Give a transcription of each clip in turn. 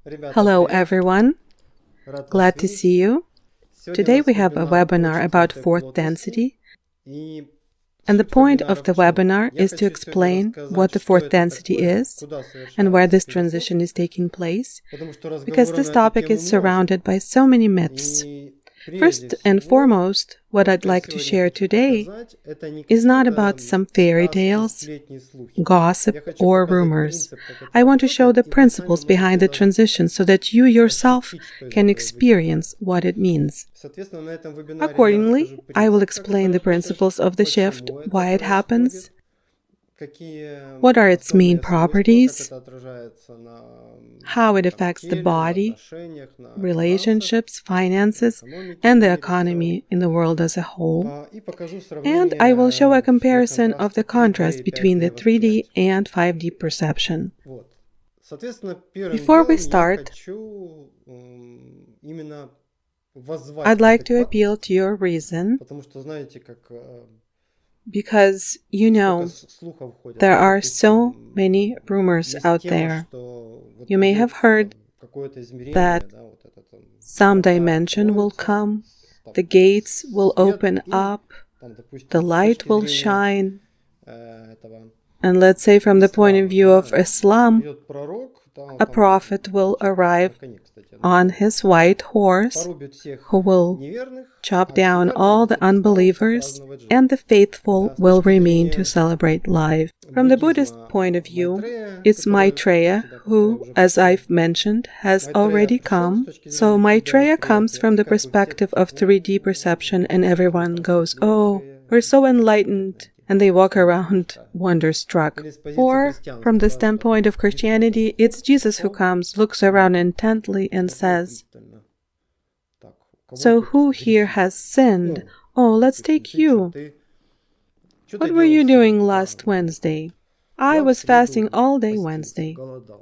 Hello everyone, glad to see you. Today we have a webinar about fourth density, and the point of the webinar is to explain what the fourth density is and where this transition is taking place, because this topic is surrounded by so many myths. First and foremost, what I'd like to share today is not about some fairy tales, gossip, or rumors. I want to show the principles behind the transition so that you yourself can experience what it means. Accordingly, I will explain the principles of the shift, why it happens, what are its main properties, how it affects the body, relationships, finances, and the economy in the world as a whole. And I will show a comparison of the contrast between the 3D and 5D perception. Before we start, I'd like to appeal to your reason, because you know there are so many rumors out there. You may have heard that some dimension will come, the gates will open up, the light will shine, and let's say from the point of view of Islam, a prophet will arrive on his white horse who will chop down all the unbelievers, and the faithful will remain to celebrate life. From the Buddhist point of view, it's Maitreya who, as I've mentioned, has already come. So Maitreya comes from the perspective of 3D perception, and everyone goes, "Oh, we're so enlightened," and they walk around wonderstruck. Or, from the standpoint of Christianity, it's Jesus who comes, looks around intently, and says, "So who here has sinned? Oh, let's take you. What were you doing last Wednesday?" "I was fasting all day Wednesday."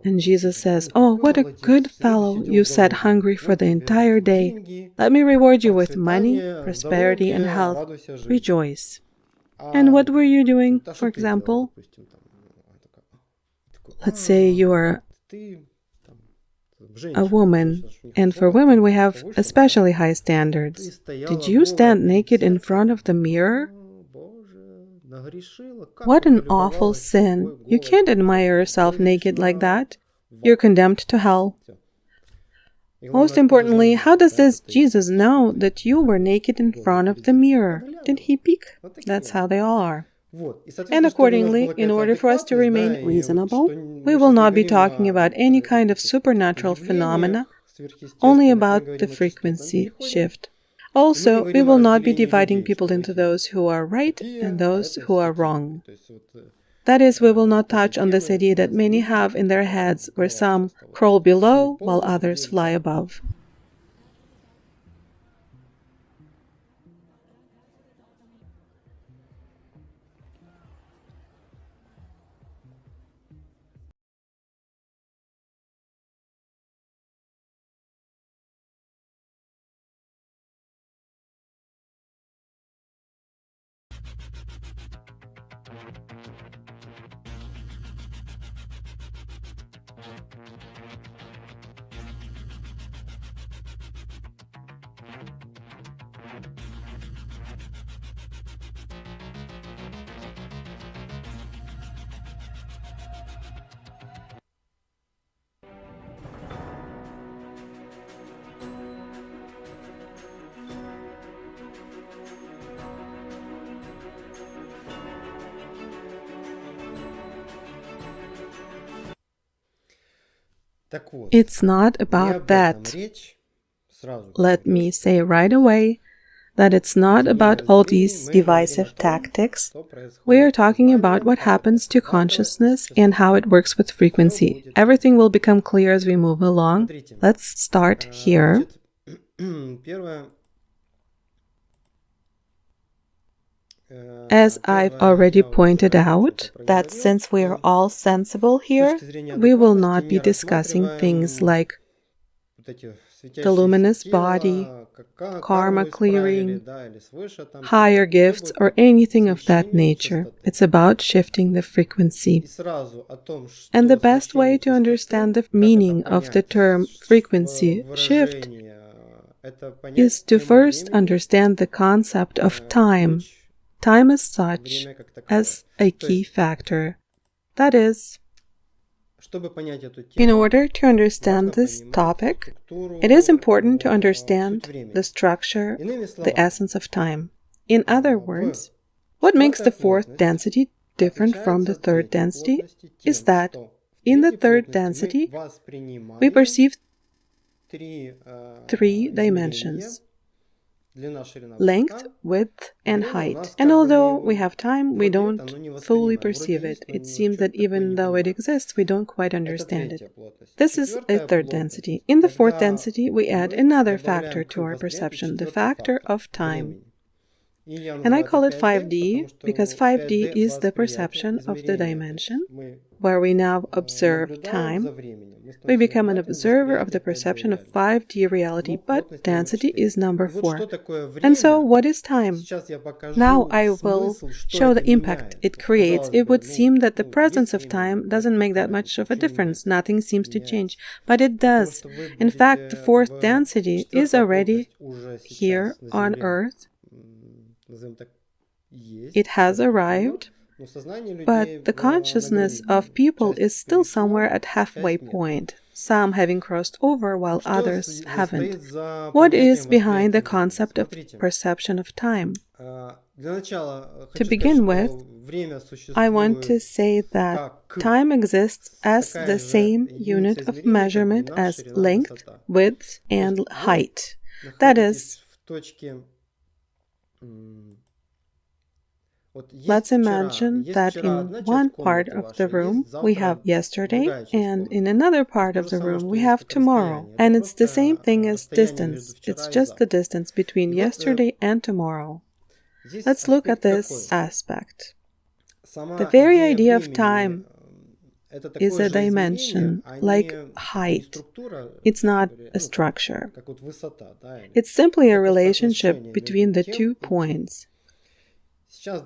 And Jesus says, "Oh, what a good fellow. You sat hungry for the entire day. Let me reward you with money, prosperity, and health. Rejoice." And what were you doing, for example? Let's say you are a woman, and for women we have especially high standards. Did you stand naked in front of the mirror? What an awful sin. You can't admire yourself naked like that. You're condemned to hell. Most importantly, how does this Jesus know that you were naked in front of the mirror? Did he peek? That's how they all are. And accordingly, in order for us to remain reasonable, we will not be talking about any kind of supernatural phenomena, only about the frequency shift. Also, we will not be dividing people into those who are right and those who are wrong. That is, we will not touch on this idea that many have in their heads, where some crawl below while others fly above. It's not about that. Let me say right away that it's not about all these divisive tactics. We are talking about what happens to consciousness and how it works with frequency. Everything will become clear as we move along. Let's start here. As I've already pointed out, that since we are all sensible here, we will not be discussing things like the luminous body, karma clearing, higher gifts, or anything of that nature. It's about shifting the frequency. And the best way to understand the meaning of the term frequency shift is to first understand the concept of time. Time as such as a key factor. That is, in order to understand this topic, it is important to understand the structure, the essence of time. In other words, what makes the fourth density different from the third density is that in the third density, we perceive three dimensions: length, width, and height. And although we have time, we don't fully perceive it. It seems that even though it exists, we don't quite understand it. This is a third density. In the fourth density, we add another factor to our perception, the factor of time. And I call it 5D because 5D is the perception of the dimension where we now observe time. We become an observer of the perception of 5D reality, but density is number 4. And so, what is time? Now I will show the impact it creates. It would seem that the presence of time doesn't make that much of a difference. Nothing seems to change, but it does. In fact, the fourth density is already here on Earth. It has arrived, but the consciousness of people is still somewhere at halfway point, some having crossed over while others haven't. What is behind the concept of perception of time? To begin with, I want to say that time exists as the same unit of measurement as length, width, and height. That is, let's imagine that in one part of the room we have yesterday, and in another part of the room we have tomorrow. And it's the same thing as distance. It's just the distance between yesterday and tomorrow. Let's look at this aspect. The very idea of time is a dimension, like height. It's not a structure. It's simply a relationship between the 2 points.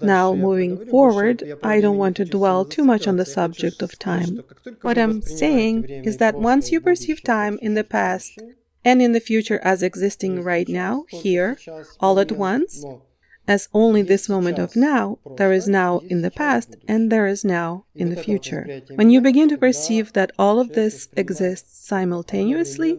Now, moving forward, I don't want to dwell too much on the subject of time. What I'm saying is that once you perceive time in the past and in the future as existing right now, here, all at once, as only this moment of now, there is now in the past and there is now in the future. When you begin to perceive that all of this exists simultaneously,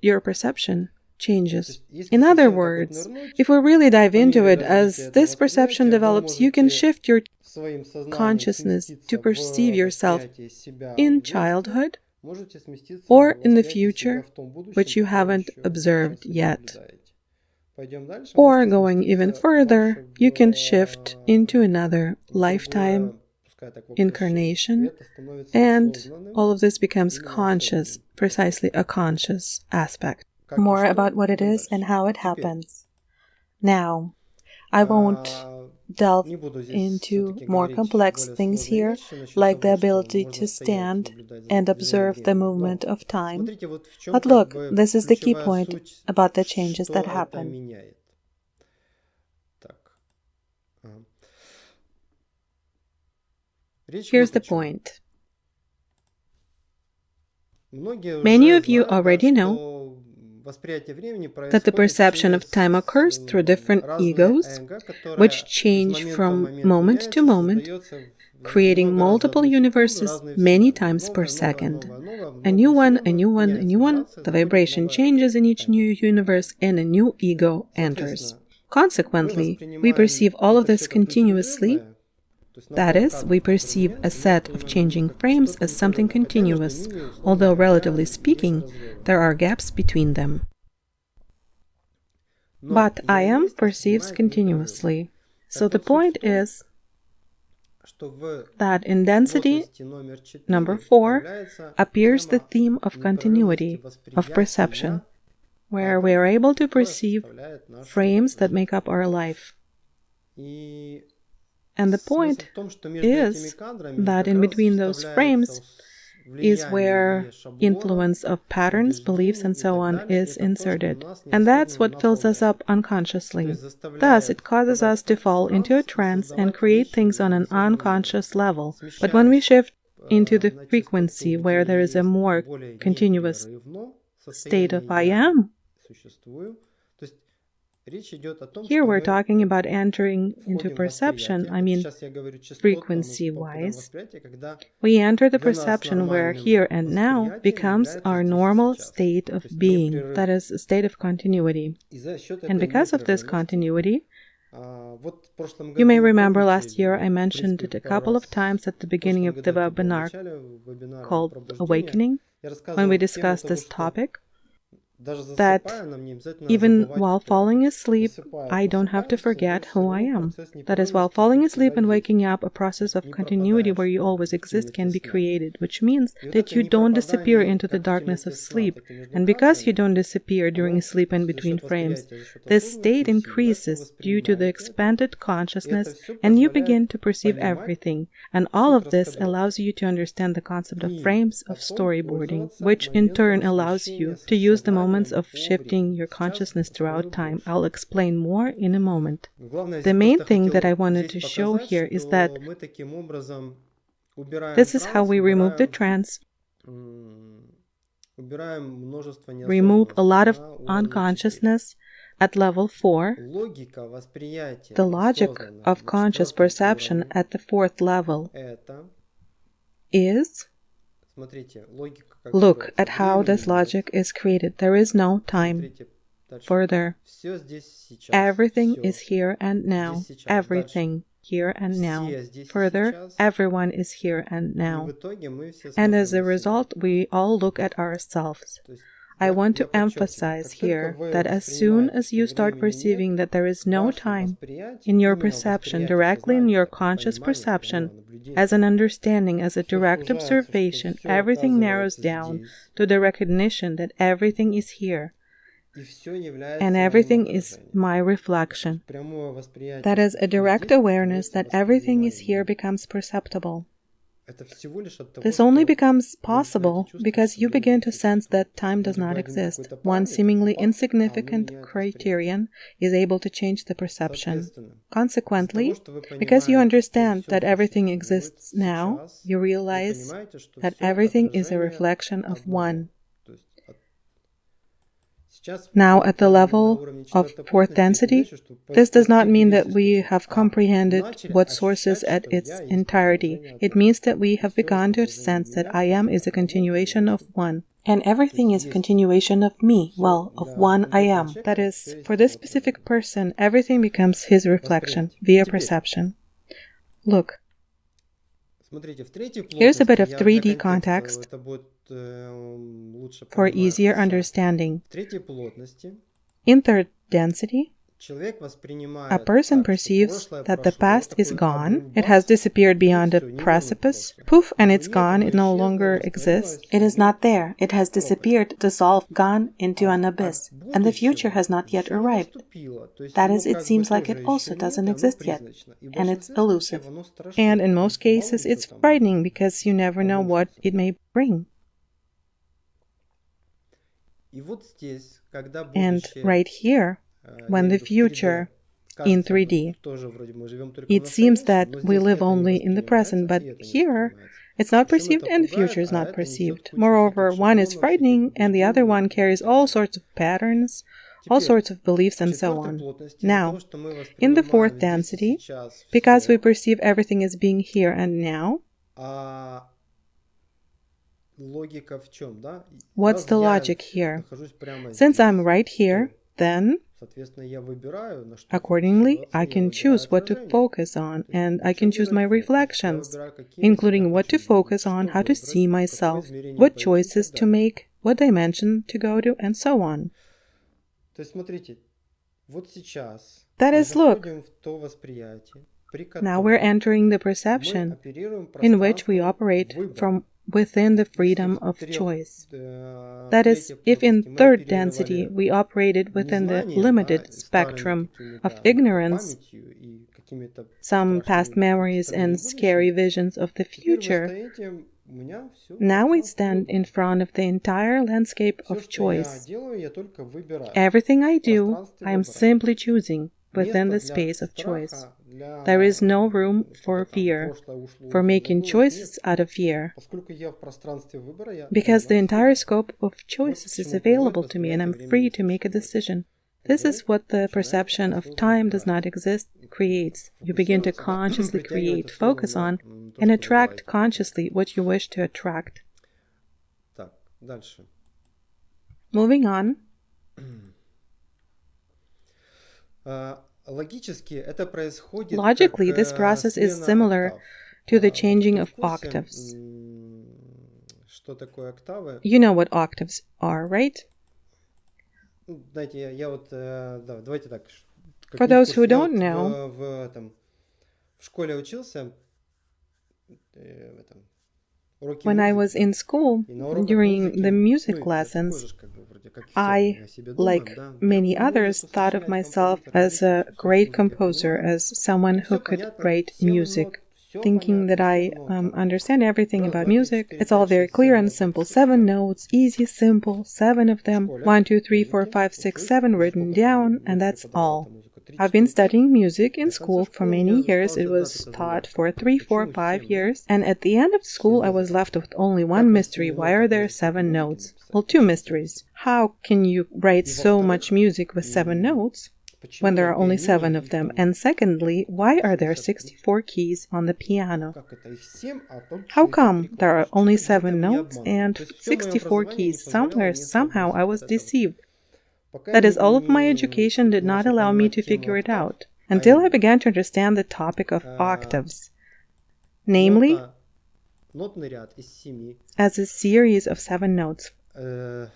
your perception changes. In other words, if we really dive into it, as this perception develops, you can shift your consciousness to perceive yourself in childhood or in the future, which you haven't observed yet. Or going even further, you can shift into another lifetime, incarnation, and all of this becomes conscious, precisely a conscious aspect. More about what it is and how it happens. Now, I won't delve into more complex things here, like the ability to stand and observe the movement of time. But look, this is the key point about the changes that happen. Here's the point. Many of you already know that the perception of time occurs through different egos, which change from moment to moment, creating multiple universes many times per second. A new one, a new one, a new one. The vibration changes in each new universe and a new ego enters. Consequently, we perceive all of this continuously. That is, we perceive a set of changing frames as something continuous, although relatively speaking, there are gaps between them. But I am perceives continuously. So the point is that in density number 4 appears the theme of continuity, of perception, where we are able to perceive frames that make up our life. And the point is that in between those frames, is where influence of patterns, beliefs, and so on is inserted. And that's what fills us up unconsciously. Thus, it causes us to fall into a trance and create things on an unconscious level. But when we shift into the frequency where there is a more continuous state of I am, here we're talking about entering into perception, frequency-wise. We enter the perception where here and now becomes our normal state of being, that is, a state of continuity. And because of this continuity, you may remember last year I mentioned it a couple of times at the beginning of the webinar called Awakening, when we discussed this topic, that even while falling asleep, I don't have to forget who I am. That is, while falling asleep and waking up, a process of continuity where you always exist can be created, which means that you don't disappear into the darkness of sleep. And because you don't disappear during sleep and between frames, this state increases due to the expanded consciousness, and you begin to perceive everything. And all of this allows you to understand the concept of frames of storyboarding, which in turn allows you to use the moments of shifting your consciousness throughout time. I'll explain more in a moment. The main thing that I wanted to show here is that this is how we remove the trance, remove a lot of unconsciousness at level 4. The logic of conscious perception at the 4th level is, look at how this logic is created. There is no time. Further, everything is here and now. Everything here and now. Further, everyone is here and now. And as a result, we all look at ourselves. I want to emphasize here that as soon as you start perceiving that there is no time in your perception, directly in your conscious perception, as an understanding, as a direct observation, everything narrows down to the recognition that everything is here, and everything is my reflection. That is, a direct awareness that everything is here becomes perceptible. This only becomes possible because you begin to sense that time does not exist. One seemingly insignificant criterion is able to change the perception. Consequently, because you understand that everything exists now, you realize that everything is a reflection of one. Now, at the level of 4th density, this does not mean that we have comprehended what source is at its entirety. It means that we have begun to sense that I am is a continuation of one, and everything is a continuation of me, well, of one I am. That is, for this specific person, everything becomes his reflection via perception. Look. Here's a bit of 3D context for easier understanding. In 3rd density, a person perceives that the past is gone, it has disappeared beyond a precipice, poof, and it's gone, it no longer exists. It is not there, it has disappeared, dissolved, gone into an abyss, and the future has not yet arrived. That is, it seems like it also doesn't exist yet, and it's elusive. And in most cases, it's frightening because you never know what it may bring. And right here, when the future in 3D, it seems that we live only in the present, but here it's not perceived and the future is not perceived. Moreover, one is frightening and the other one carries all sorts of patterns, all sorts of beliefs, and so on. Now, in the 4th density, because we perceive everything as being here and now, what's the logic here? Since I'm right here, then, accordingly, I can choose what to focus on, and I can choose my reflections, including what to focus on, how to see myself, what choices to make, what dimension to go to, and so on. That is, look, now we're entering the perception in which we operate from within the freedom of choice. That is, if in 3rd density we operated within the limited spectrum of ignorance, some past memories and scary visions of the future, Now we stand in front of the entire landscape of choice. Everything I do, I am simply choosing within the space of choice. There is no room for fear, for making choices out of fear, because the entire scope of choices is available to me and I'm free to make a decision. This is what the perception of time does not exist creates. You begin to consciously create, focus on, and attract consciously what you wish to attract. Moving on. Logically, this process is similar to the changing of octaves. You know what octaves are, right? For those who don't know, when I was in school, during the music lessons, I, like many others, thought of myself as a great composer, as someone who could write music, thinking that I understand everything about music. It's all very clear and simple. 7 notes, easy, simple, 7 of them, 1, 2, 3, 4, 5, 6, 7 written down, and that's all. I've been studying music in school for many years. It was taught for 3, 4, 5 years, and at the end of school I was left with only one mystery. Why are there 7 notes? Well, 2 mysteries. How can you write so much music with 7 notes when there are only 7 of them? And secondly, why are there 64 keys on the piano? How come there are only 7 notes and 64 keys? Somehow I was deceived. That is, all of my education did not allow me to figure it out, until I began to understand the topic of octaves, namely, as a series of 7 notes. I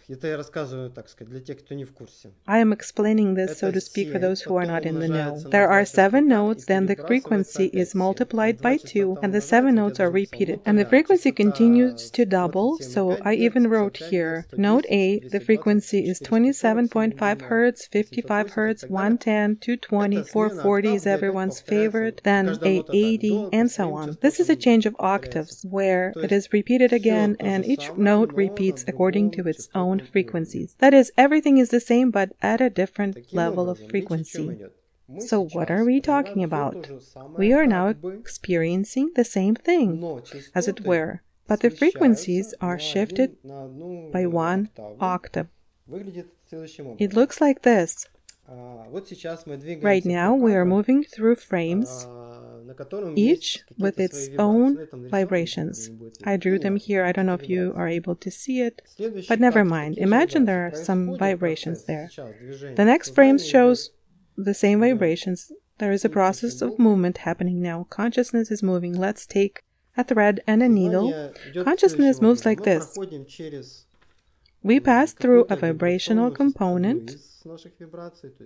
am explaining this, so to speak, for those who are not in the know. There are 7 notes, then the frequency is multiplied by 2, and the 7 notes are repeated. And the frequency continues to double, so I even wrote here, note A, the frequency is 27.5 Hz, 55 Hz, 110, 220, 440 is everyone's favorite, then A80, and so on. This is a change of octaves, where it is repeated again, and each note repeats according to its own frequencies. That is, everything is the same but at a different level of frequency. So what are we talking about? We are now experiencing the same thing, as it were, but the frequencies are shifted by 1 octave. It looks like this. Right now we are moving through frames, each with its own vibrations. I drew them here. I don't know if you are able to see it, but never mind. Imagine there are some vibrations there. The next frame shows the same vibrations. There is a process of movement happening now. Consciousness is moving. Let's take a thread and a needle. Consciousness moves like this. We pass through a vibrational component,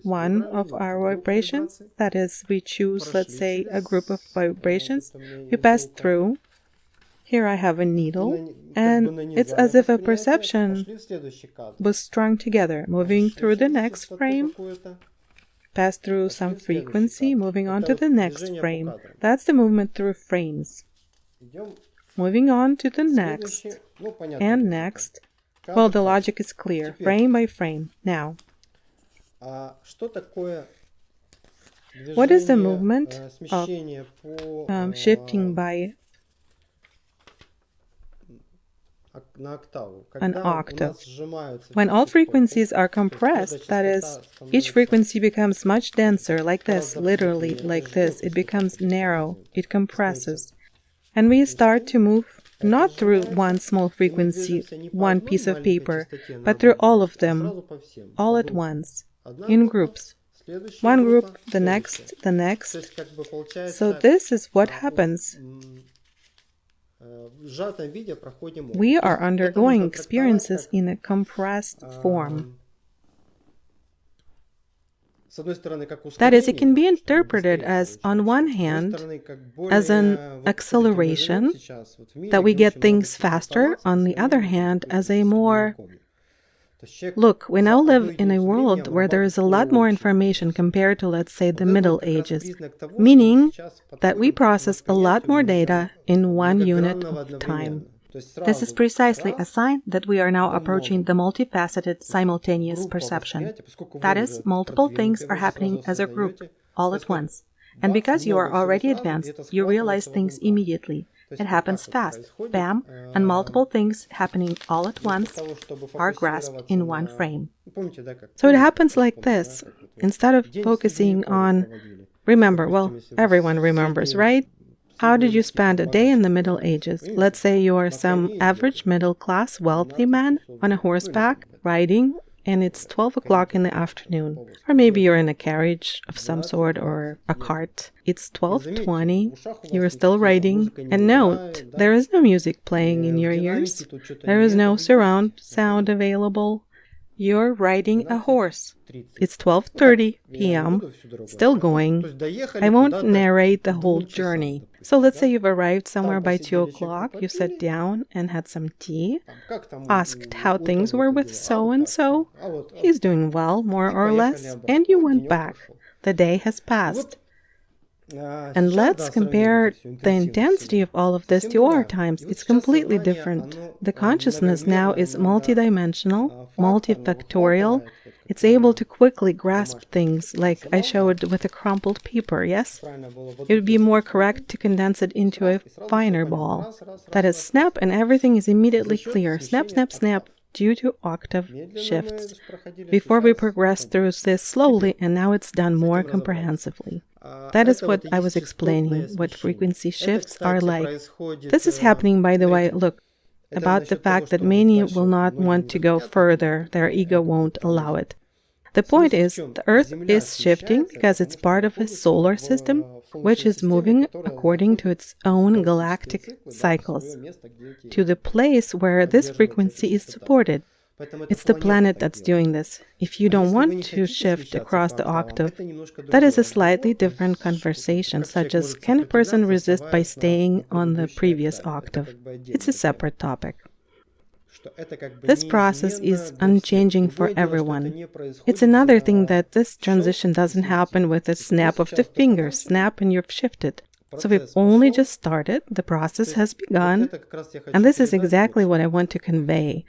one of our vibrations, that is, we choose, let's say, a group of vibrations. We pass through. Here I have a needle, and it's as if a perception was strung together, moving through the next frame, pass through some frequency, moving on to the next frame. That's the movement through frames. Moving on to the next, and next. Well, the logic is clear, frame by frame. Now, what is the movement of shifting by an octave? When all frequencies are compressed, that is, each frequency becomes much denser, like this, literally like this. It becomes narrow, it compresses. And we start to move not through one small frequency, one piece of paper, but through all of them, all at once, in groups. One group, the next, the next. So this is what happens. We are undergoing experiences in a compressed form. That is, it can be interpreted as, on one hand, as an acceleration, that we get things faster, on the other hand, as a more... Look, we now live in a world where there is a lot more information compared to, let's say, the Middle Ages, meaning that we process a lot more data in one unit of time. This is precisely a sign that we are now approaching the multifaceted simultaneous perception. That is, multiple things are happening as a group, all at once. And because you are already advanced, you realize things immediately. It happens fast, bam, and multiple things happening all at once are grasped in one frame. So it happens like this. Instead of focusing on, remember, well, everyone remembers, right? How did you spend a day in the Middle Ages? Let's say you are some average middle-class wealthy man on a horseback riding, and it's 12 o'clock in the afternoon. Or maybe you're in a carriage of some sort or a cart. It's 12:20, you're still riding, and note, there is no music playing in your ears. There is no surround sound available. You're riding a horse. It's 12:30 p.m., still going. I won't narrate the whole journey. So let's say you've arrived somewhere by 2 o'clock, you sat down and had some tea, asked how things were with so-and-so. He's doing well, more or less, and you went back. The day has passed. And let's compare the intensity of all of this to our times. It's completely different. The consciousness now is multidimensional, multifactorial. It's able to quickly grasp things, like I showed with a crumpled paper, yes? It would be more correct to condense it into a finer ball. That is, snap, and everything is immediately clear. Snap, snap, snap, due to octave shifts. Before we progressed through this slowly, and now it's done more comprehensively. That is what I was explaining, what frequency shifts are like. This is happening, by the way, look, about the fact that many will not want to go further, their ego won't allow it. The point is, the Earth is shifting because it's part of a solar system, which is moving according to its own galactic cycles, to the place where this frequency is supported. It's the planet that's doing this. If you don't want to shift across the octave, that is a slightly different conversation, such as, can a person resist by staying on the previous octave? It's a separate topic. This process is unchanging for everyone. It's another thing that this transition doesn't happen with a snap of the finger, snap and you've shifted. So we've only just started, the process has begun, and this is exactly what I want to convey.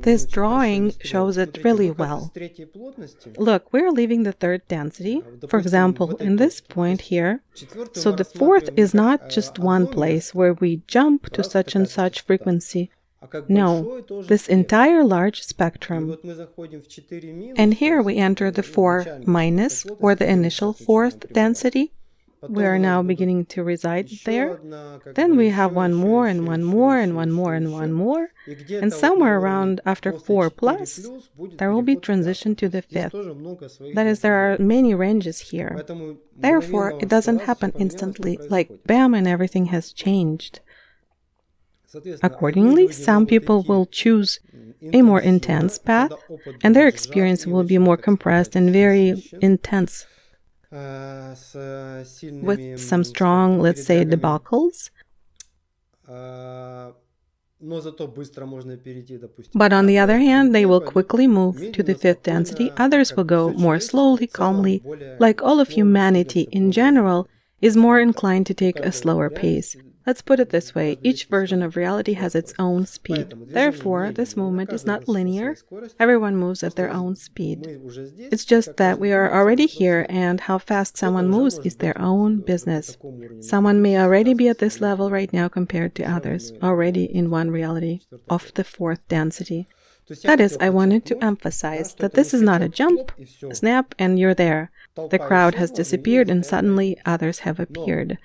This drawing shows it really well. Look, we're leaving the third density, for example, in this point here. So the fourth is not just one place where we jump to such and such frequency. No, this entire large spectrum. And here we enter the 4 minus, or the initial fourth density. We are now beginning to reside there. Then we have one more and one more and one more and one more. And somewhere around after 4 plus, there will be transition to the 5th. That is, there are many ranges here. Therefore, it doesn't happen instantly, like bam, and everything has changed. Accordingly, some people will choose a more intense path, and their experience will be more compressed and very intense, with some strong, let's say, debacles. But on the other hand, they will quickly move to the 5th density. Others will go more slowly, calmly. Like all of humanity in general is more inclined to take a slower pace. Let's put it this way, each version of reality has its own speed. Therefore, this movement is not linear. Everyone moves at their own speed. It's just that we are already here, and how fast someone moves is their own business. Someone may already be at this level right now compared to others, already in one reality of the 4th density. That is, I wanted to emphasize that this is not a jump, snap, and you're there. The crowd has disappeared and suddenly others have appeared.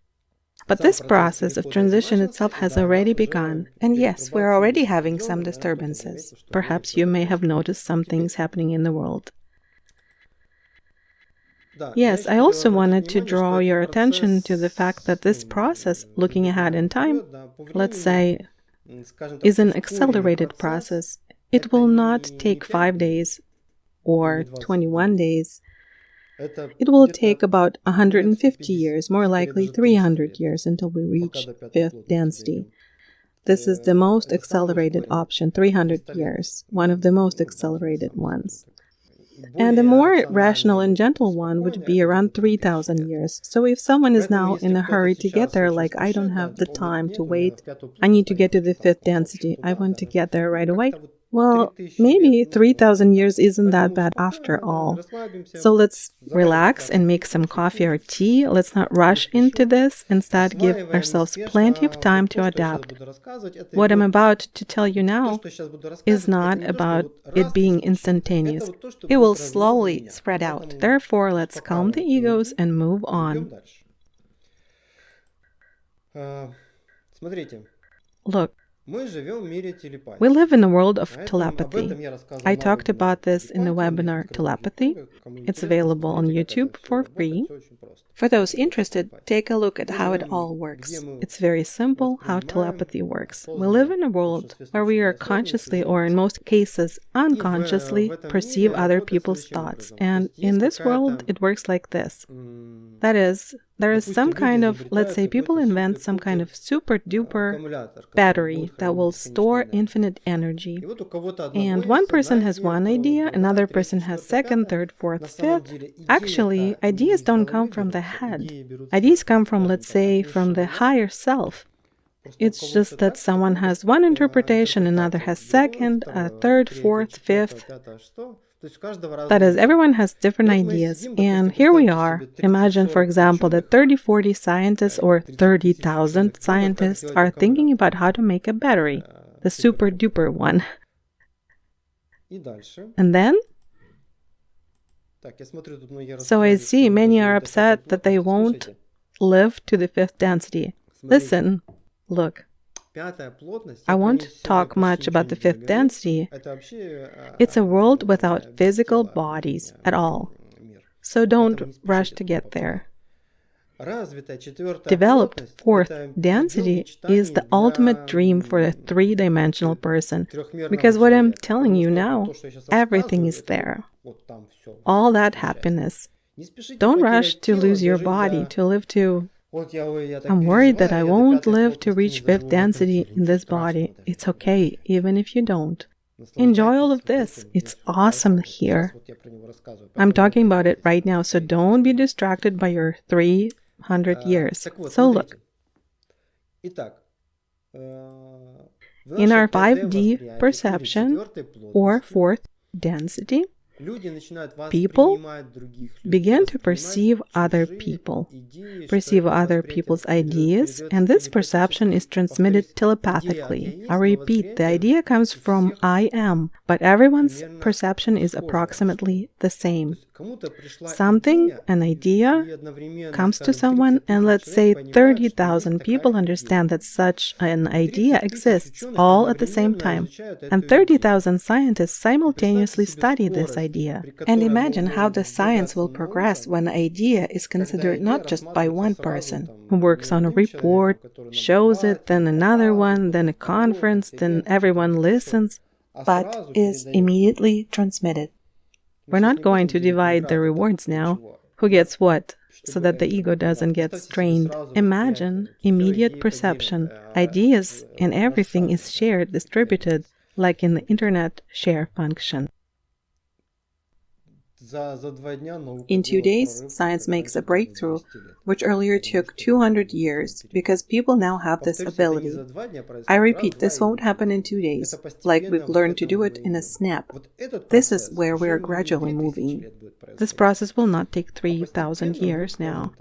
But this process of transition itself has already begun, and yes, we're already having some disturbances. Perhaps you may have noticed some things happening in the world. Yes, I also wanted to draw your attention to the fact that this process, looking ahead in time, let's say, is an accelerated process. It will not take 5 days or 21 days. It will take about 150 years, more likely 300 years, until we reach 5th density. This is the most accelerated option, 300 years, one of the most accelerated ones. And a more rational and gentle one would be around 3,000 years. So if someone is now in a hurry to get there, like, I don't have the time to wait, I need to get to the fifth density, I want to get there right away, well, maybe 3,000 years isn't that bad after all. So let's relax and make some coffee or tea. Let's not rush into this. Instead, give ourselves plenty of time to adapt. What I'm about to tell you now is not about it being instantaneous. It will slowly spread out. Therefore, let's calm the egos and move on. Look. We live in a world of telepathy. I talked about this in the webinar Telepathy. It's available on YouTube for free. For those interested, take a look at how it all works. It's very simple how telepathy works. We live in a world where we are consciously, or in most cases unconsciously, perceive other people's thoughts. And in this world, it works like this. That is, there is some kind of, let's say people invent some kind of super duper battery that will store infinite energy. And one person has one idea, another person has second, third, fourth, fifth. Actually, ideas don't come from the head. Ideas come from, let's say, from the higher self. It's just that someone has one interpretation, another has second, a third, fourth, fifth. That is, everyone has different ideas, and here we are. Imagine, for example, that 30-40 scientists or 30,000 scientists are thinking about how to make a battery, the super-duper one. And then? So I see many are upset that they won't live to the fifth density. Listen, look. I won't talk much about the fifth density. It's a world without physical bodies at all. So don't rush to get there. Developed fourth density is the ultimate dream for a three-dimensional person. Because what I'm telling you now, everything is there. All that happiness. Don't rush to lose your body, to live to... I'm worried that I won't live to reach fifth density in this body. It's okay, even if you don't. Enjoy all of this. It's awesome here. I'm talking about it right now, so don't be distracted by your 300 years. So look. In our 5D perception, or fourth density, people begin to perceive other people, perceive other people's ideas, and this perception is transmitted telepathically. I repeat, the idea comes from I am, but everyone's perception is approximately the same. Something, an idea, comes to someone, and let's say 30,000 people understand that such an idea exists all at the same time, and 30,000 scientists simultaneously study this idea. And imagine how the science will progress when an idea is considered not just by one person, who works on a report, shows it, then another one, then a conference, then everyone listens, but is immediately transmitted. We're not going to divide the rewards now, who gets what, so that the ego doesn't get strained. Imagine immediate perception. Ideas and everything is shared, distributed, like in the internet share function. In 2 days, science makes a breakthrough, which earlier took 200 years, because people now have this ability. I repeat, this won't happen in 2 days, like we've learned to do it in a snap. This is where we are gradually moving. This process will not take 3,000 years now.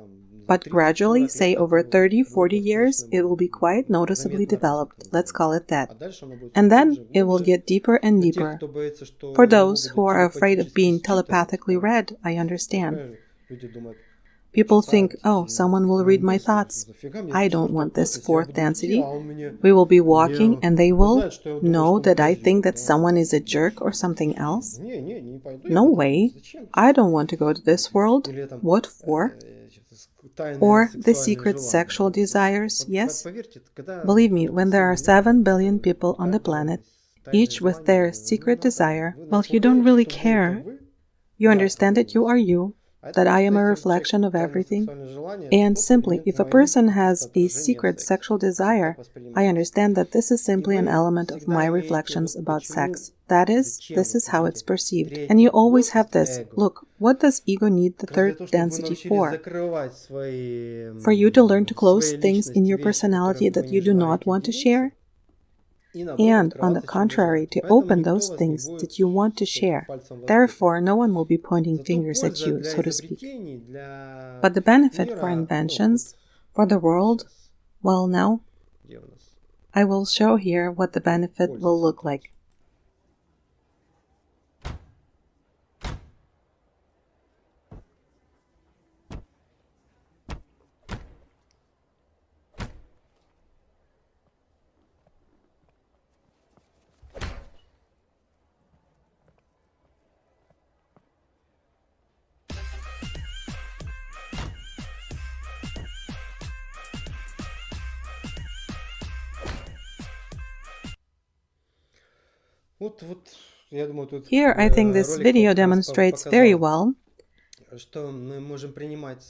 But gradually, say over 30-40 years, it will be quite noticeably developed, let's call it that. And then it will get deeper and deeper. For those who are afraid of being telepathically read, I understand. People think, oh, someone will read my thoughts. I don't want this fourth density. We will be walking and they will know that I think that someone is a jerk or something else. No way. I don't want to go to this world. What for? Or the secret sexual desires, yes? Believe me, when there are 7 billion people on the planet, each with their secret desire, well, you don't really care. You understand that you are you, that I am a reflection of everything. And simply, if a person has a secret sexual desire, I understand that this is simply an element of my reflections about sex. That is, this is how it's perceived. And you always have this. Look, what does ego need the third density for? For you to learn to close things in your personality that you do not want to share? And, on the contrary, to open those things that you want to share. Therefore, no one will be pointing fingers at you, so to speak. But the benefit for inventions, for the world, well, now, I will show here what the benefit will look like. Here, I think this video demonstrates very well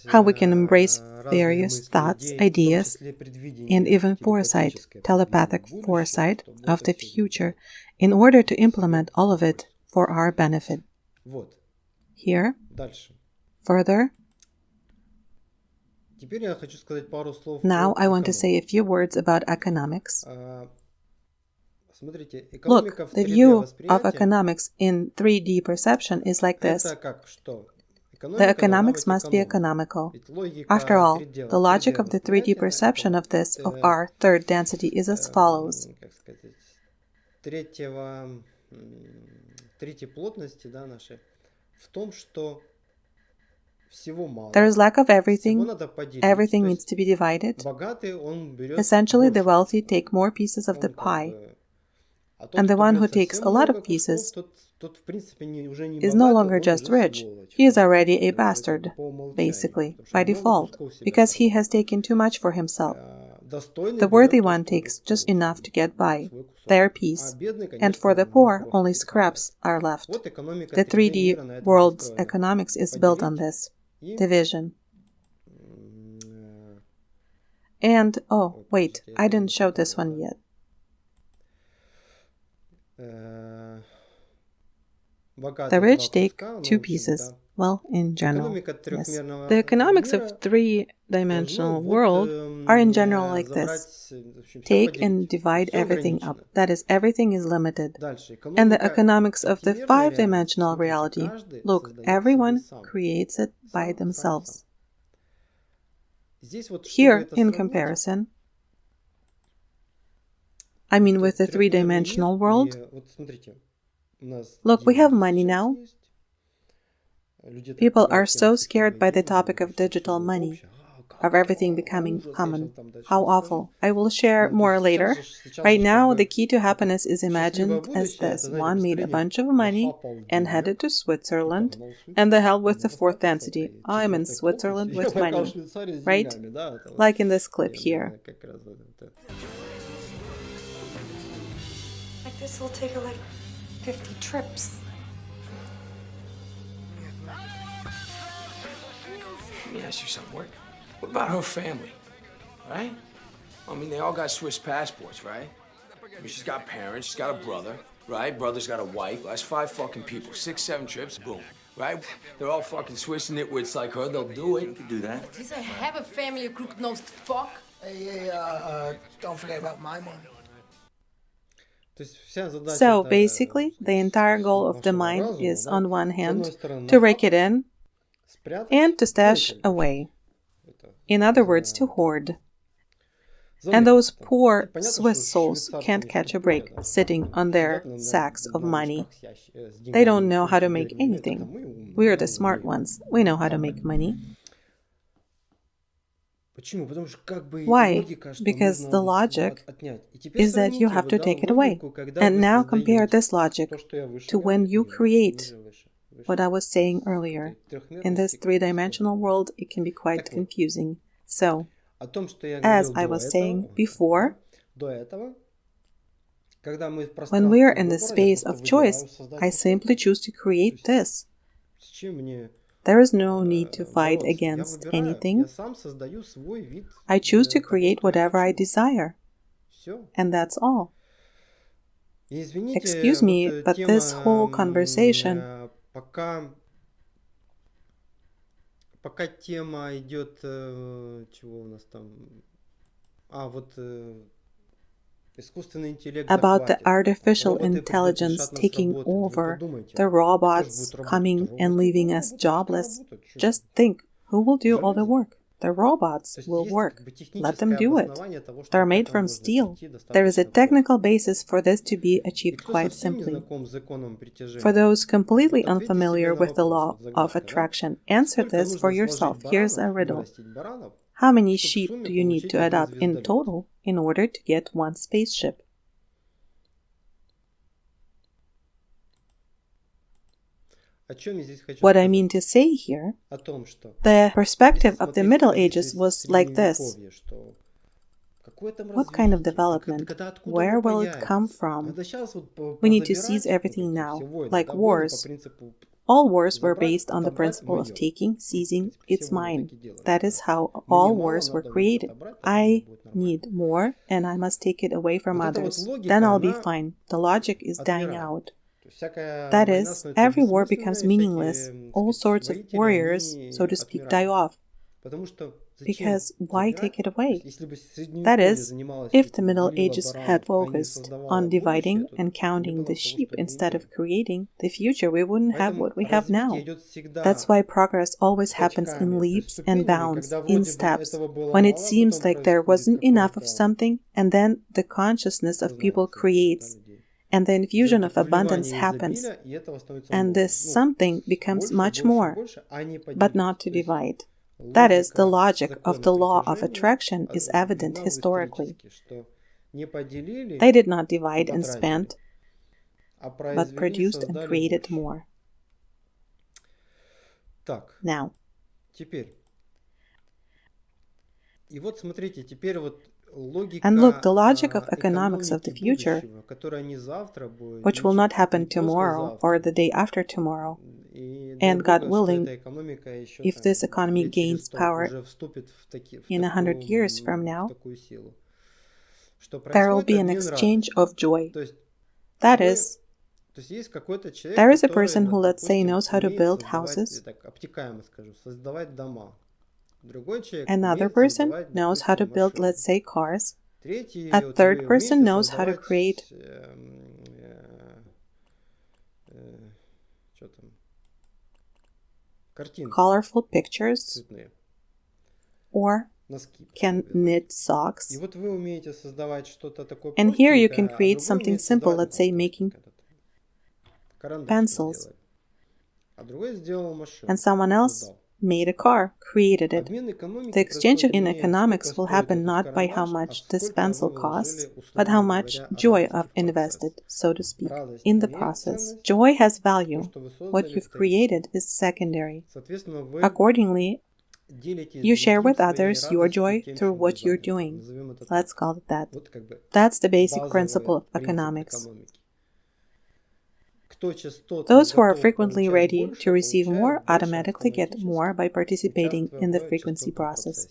how we can embrace various thoughts, ideas, and even foresight, telepathic foresight of the future, in order to implement all of it for our benefit. Here, further, now I want to say a few words about economics. Look, the view of economics in 3D perception is like this. The economics must be economical. After all, the logic of the 3D perception of this, of our third density, is as follows. There is lack of everything. Everything needs to be divided. Essentially, the wealthy take more pieces of the pie. And the one who takes a lot of pieces is no longer just rich. He is already a bastard, basically, by default, because he has taken too much for himself. The worthy one takes just enough to get by, their piece, and for the poor, only scraps are left. The 3D world's economics is built on this division. And, oh, wait, I didn't show this one yet. The rich take two pieces. Well, in general, yes. The economics of three-dimensional world are in general like this. Take and divide everything up. That is, everything is limited. And the economics of the five-dimensional reality, look, everyone creates it by themselves. Here, in comparison, I mean with the three-dimensional world, look, we have money now. People are so scared by the topic of digital money, of everything becoming common. How awful. I will share more later. Right now, the key to happiness is imagined as this. One made a bunch of money and headed to Switzerland, and the hell with the fourth density. I'm in Switzerland with money, right? Like in this clip here. Like this will take her like 50 trips. Let me ask you something. What about her family, right? I mean, they all got Swiss passports, right? I mean, she's got parents, she's got a brother, right? Brother's got a wife. That's 5 fucking people. 6, 7 trips, boom, right? They're all fucking Swiss nitwits like her. They'll do it. You can do that. Does I have a family, you crook-nosed fuck? Hey, don't forget about my money. So, basically, the entire goal of the mind is, on one hand, to rake it in and to stash away. In other words, to hoard. And those poor Swiss souls can't catch a break, sitting on their sacks of money. They don't know how to make anything. We're the smart ones. We know how to make money. Why? Because the logic is that you have to take it away. And now compare this logic to when you create what I was saying earlier. In this three-dimensional world, it can be quite confusing. So, as I was saying before, when we are in the space of choice, I simply choose to create this. There is no need to fight against anything. I choose to create whatever I desire. And that's all. Excuse me, but this whole conversation... Пока тема идет, чего у нас там, about the artificial intelligence taking over, the robots coming and leaving us jobless. Just think, who will do all the work? The robots will work. Let them do it. They're made from steel. There is a technical basis for this to be achieved quite simply. For those completely unfamiliar with the law of attraction, answer this for yourself. Here's a riddle. How many sheep do you need to adopt in total in order to get one spaceship? What I mean to say here, the perspective of the Middle Ages was like this. What kind of development? Where will it come from? We need to seize everything now, like wars. All wars were based on the principle of taking, seizing, it's mine. That is how all wars were created. I need more, and I must take it away from others. Then I'll be fine. The logic is dying out. That is, every war becomes meaningless. All sorts of warriors, so to speak, die off. Because why take it away? That is, if the Middle Ages had focused on dividing and counting the sheep instead of creating the future, we wouldn't have what we have now. That's why progress always happens in leaps and bounds, in steps, when it seems like there wasn't enough of something, and then the consciousness of people creates, and the infusion of abundance happens, and this something becomes much more, but not to divide. That is, the logic of the law of attraction is evident historically. They did not divide and spend, but produced and created more. Now, and look, the logic of economics of the future, which will not happen tomorrow or the day after tomorrow, and God willing, if this economy gains power in 100 years from now, there will be an exchange of joy. That is, there is a person who, let's say, knows how to build houses. Another person knows how to build, let's say, cars. A third person knows how to create colorful pictures or can knit socks. And here you can create something simple, let's say making pencils. And someone else made a car, created it. The exchange in economics will happen not by how much this pencil costs, but how much joy of invested, so to speak, in the process. Joy has value. What you've created is secondary. Accordingly, you share with others your joy through what you're doing. Let's call it that. That's the basic principle of economics. Those who are frequently ready to receive more automatically get more by participating in the frequency process.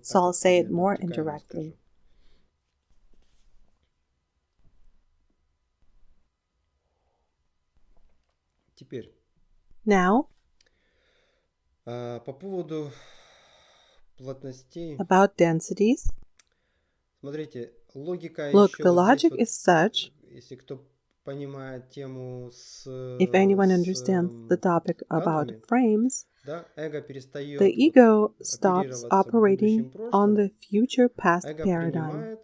So I'll say it more indirectly. Now, about densities. Look, the logic is such. If anyone understands the topic about frames, the ego stops operating on the future-past paradigm.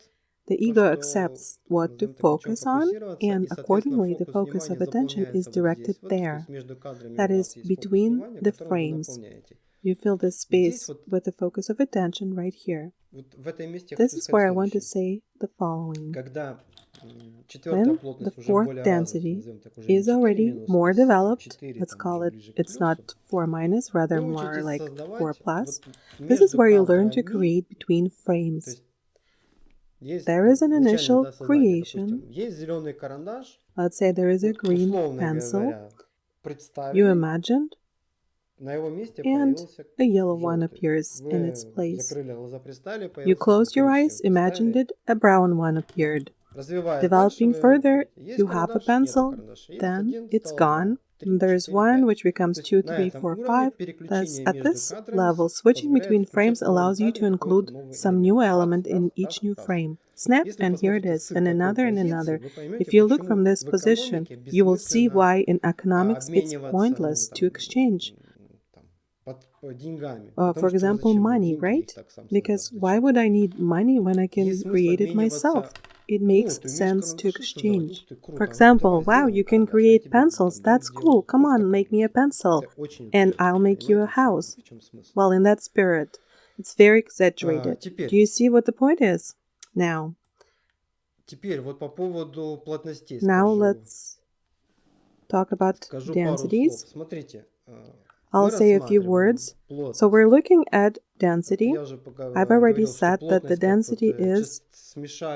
The ego accepts what to focus on, and accordingly the focus of attention is directed there. That is, between the frames. You fill this space with the focus of attention right here. This is where I want to say the following. When the fourth density is already more developed, let's call it, it's not 4 minus, rather more like 4 plus, this is where you learn to create between frames. There is an initial creation. Let's say there is a green pencil. You imagined на его месте and появился a yellow one желтый. appears in its Вы place. закрыли глаза, представили, You появился closed your коричневый. eyes, imagined it, a brown one appeared. Развиваясь Developing дальше, further, вы есть you have a карандаш, нету pencil, карандаша. Есть then один, it's стало gone. два, три, There's четыре, one пять. which becomes То есть 2, на 3, этом 4, уровне 5. Thus, переключение at между this кадрами level, switching позволяет between frames включить в новом allows you to кадре какой-то include новый some элемент. new Раз, element in раз, each раз, new раз. frame. Snap, Если and here it посмотрите is, с and такой another and позиции, another. вы If поймете, you look почему from this в position, экономике you will see бессмысленно why in economics it's обмениваться, pointless to exchange. деньгами. For Потому что example, зачем мне money, деньги, я их right? так сам Because создал. why Зачем? would I need money when I can Есть смысл create it myself? обмениваться. It О, makes ты умеешь sense to карандаши создавать? Ух exchange. ты, For круто. example, Давай wow, сделаем you can карандаш, я create тебе pencils. дом That's сделаю. cool. Come Ух, on, какой make me a класс. pencil, Это очень and интересно. I'll make you a Понимаете, в чем- house. в чем смысл? Well, in that spirit, it's very exaggerated. Do Теперь, you see what the point is? Now вот по поводу плотностей Now скажу let's talk about пару слов. densities. Смотрите, I'll мы say a few рассматриваем words. So плотность. we're looking at density. Я уже I've already говорил, что said that the плотность как density вот is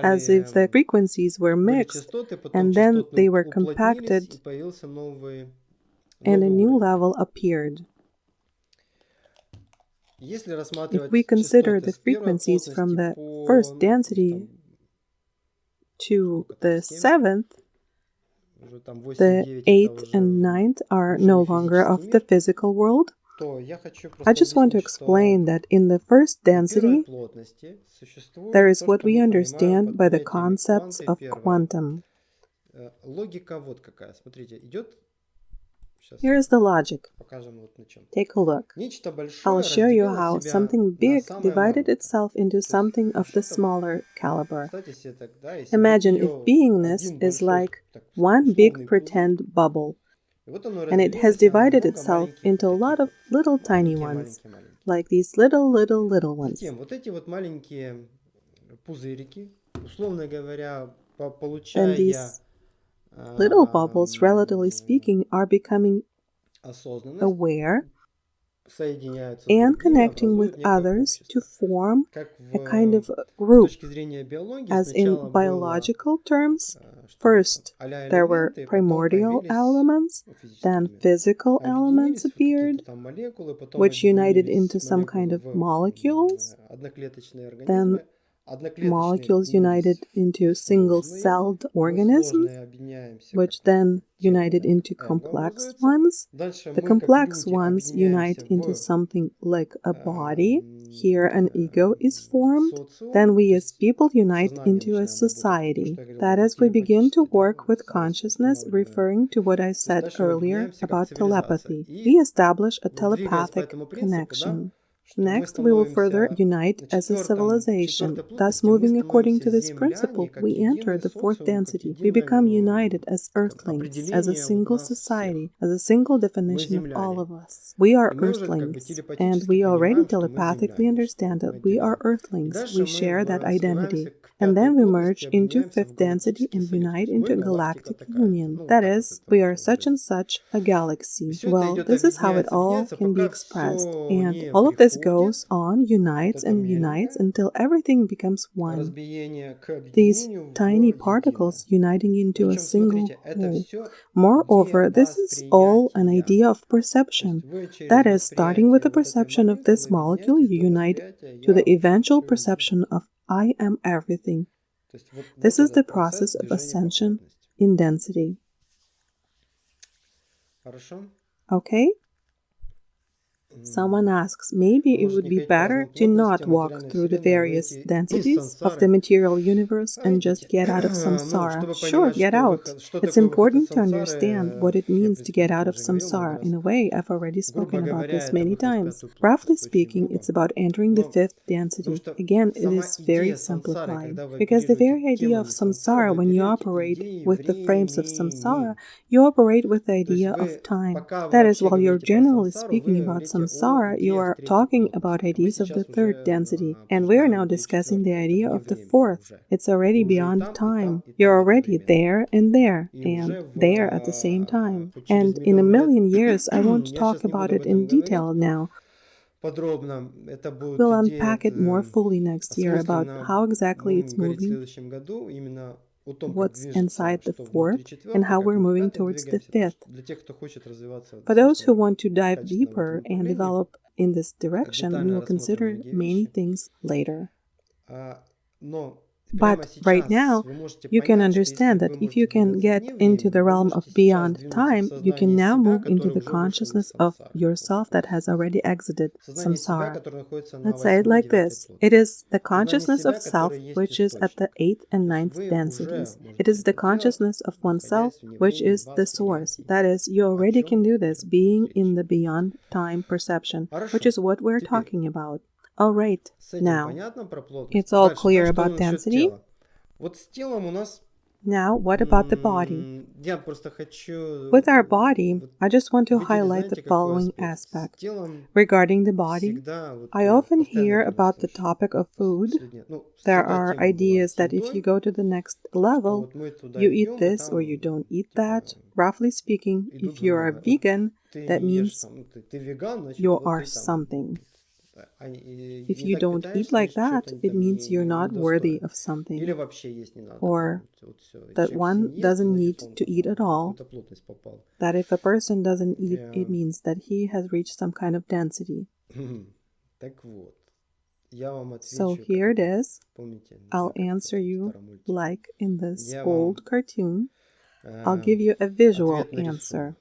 as if the смешали frequencies were были mixed частоты, потом and then частоты they were уплотнились, compacted и появился новый and a new уровень. level appeared. Если If рассматривать we consider частоты the с первой frequencies from плотности the first по density там, to сколько там, the 7, seventh, уже там 8, the 9, это eighth уже and ninth are уже no не longer физический of the мир, physical world. то я хочу I просто just want to объяснить, что explain that in the first при первой density, плотности существует there is то, what что we мы понимаем understand под by the понятиями concepts кванта. of Первое. quantum. Логика вот какая. Смотрите, идет... Сейчас Here is the logic. покажем вот на чем. Take a look. Нечто I'll большое show you разделило how себя something на big самое divided маленькое. itself into То есть something of the что-то, smaller caliber. кстати, если так, да, если Imagine быть if ее beingness один is большой, like так, one big условный пузырь, pretend bubble, и вот оно and it has разделилось на divided много itself маленьких into a таких lot of вот, little tiny маленькие, ones, маленькие, маленькие. like these little ones. Затем вот эти вот маленькие пузырики, условно говоря, Then получая these little bubbles, relatively speaking, are becoming осознанность, aware соединяются с and другими, connecting with образуют некое others to общество. form Как a kind of с group. точки зрения биологии As in сначала было biological terms, что first а-ля there were элементы, потом primordial появились elements, физические then элементы. physical Объединились elements в какие-то appeared, там молекулы, потом which united объединились into some kind молекулы of в molecules, одноклеточные then организмы. Одноклеточные molecules объединились united into в сложные, single-celled мы organisms, сложные объединяемся which как then тело united into эго complex образуется. ones. Дальше The мы как complex люди ones unite объединяемся into в something like a body. Here an ego is formed. социум, Then we то as есть people unite сознание into a начинаем работать. То, society. что я говорил, That это is, we begin to телепатически, да, work with связь consciousness, устанавливаем. referring to what I То есть said дальше мы earlier объединяемся как about цивилизация. telepathy. И We establish a двигаясь по telepathic этому принципу, да, connection. что мы Next, we will further становимся unite на as a четвертой civilization. Thus, плотности, мы moving according становимся to this земляне, principle, как we enter единый the fourth социум, как density. We единое become united as earthlings, as a определение вот single нас всех. society, as a single Мы definition of all земляне. of us. We are И мы уже как бы earthlings, and телепатически we already понимаем, что мы telepathically земляне, что understand мы that we are отделены. И earthlings. дальше We мы share that identity. развиваемся к And пятой then we плотности, merge into объединяемся в fifth density галактический and союз. unite То есть мы into a галактика galactic такая-то. union. Ну, That так вот is, это we are можно such and выразить. such a galaxy. Все это Well, идет, this is how it объединяется, all объединяется, can be пока expressed. все And не all of this приходит goes on, unites вот это and unites меленькое until everything becomes one. разбиение к These объединению в tiny единое. particles uniting into a Причем, single смотрите, это whole. все идея Moreover, this is all an восприятия. idea of То есть perception. вы через That is, starting with the восприятие вот этой perception of this molecule, молекулы you unite объединяетесь to до the восприятия eventual «я все вижу». perception of I am everything. То есть вот This is the этот процесс process of движения по ascension плотности. in density. Хорошо? Okay? Someone asks, maybe it Может would не be ходить по better разным to not плотностям walk материальной through the вселенной, а various выйти из densities of сансары. the material universe and just Видите, get out of ну, samsara. чтобы Sure, понимать, get что out. выход, что It's такое выход из important to сансары, understand what it я, в means to get принципе, out of уже говорил много samsara. раз. In a way, I've already Грубо spoken about говоря, this это many выход в times. пятую Roughly плотность, очень speaking, грубо. it's about entering the Но fifth потому density. что Again, it сама is very идея сансары, simplified. когда вы Because the very оперируете idea of темами сансары, samsara, вы when you оперируете operate идеей with the frames of времени. samsara, you operate with the То есть idea of вы, time. пока вы That is, вообще while you're говорите про generally сансару, speaking вы about говорите о samsara, you идеях are третьей talking плотности. about А мы ideas of the сейчас third уже density, and we are now обсуждаем идею discussing the четвертой, idea это вне of the времени fourth. уже. It's already Вы уже и beyond там, и time. там, и You're там already одновременно. there and there, И and уже there at the same time. хоть And через in a миллион лет, million years, I won't я talk сейчас не about буду об it in этом говорить detail now. подробно, это будет We'll идея unpack it more fully next year about осмысленно how exactly будем it's говорить в moving. следующем году, именно what's inside the fourth and how we're moving towards the fifth. For For those who want to dive deeper and develop in this direction, we will consider many things later. But right now, you can understand that if you can get into the realm of beyond time, you can now move into the consciousness of yourself that has already exited samsara. Let's say it like this. It is the consciousness of self, which is at the 8th and 9th densities. It is the consciousness of oneself, which is the source. That is, you already can do this, being in the beyond time perception, which is what we're talking about. All right, now, it's all clear about density. Now, what about the body? With our body, I just want to highlight the following aspect. Regarding the body, I often hear about the topic of food. There are ideas that if you go to the next level, you eat this or you don't eat that. Roughly speaking, if you're a vegan, that means you are something. If you don't eat like that, it means you're not worthy of something, or that one doesn't need to eat at all, that if a person doesn't eat, it means that he has reached some kind of density. So here it is. I'll answer you like in this old cartoon. I'll give you a visual answer.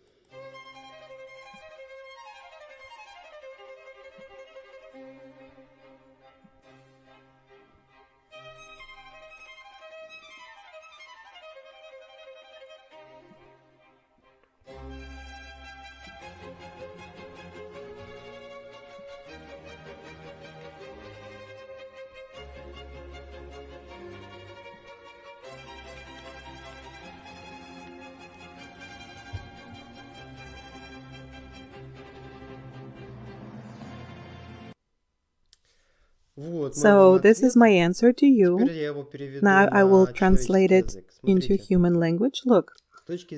So this is my answer to you. Now I will translate it into human language. Look,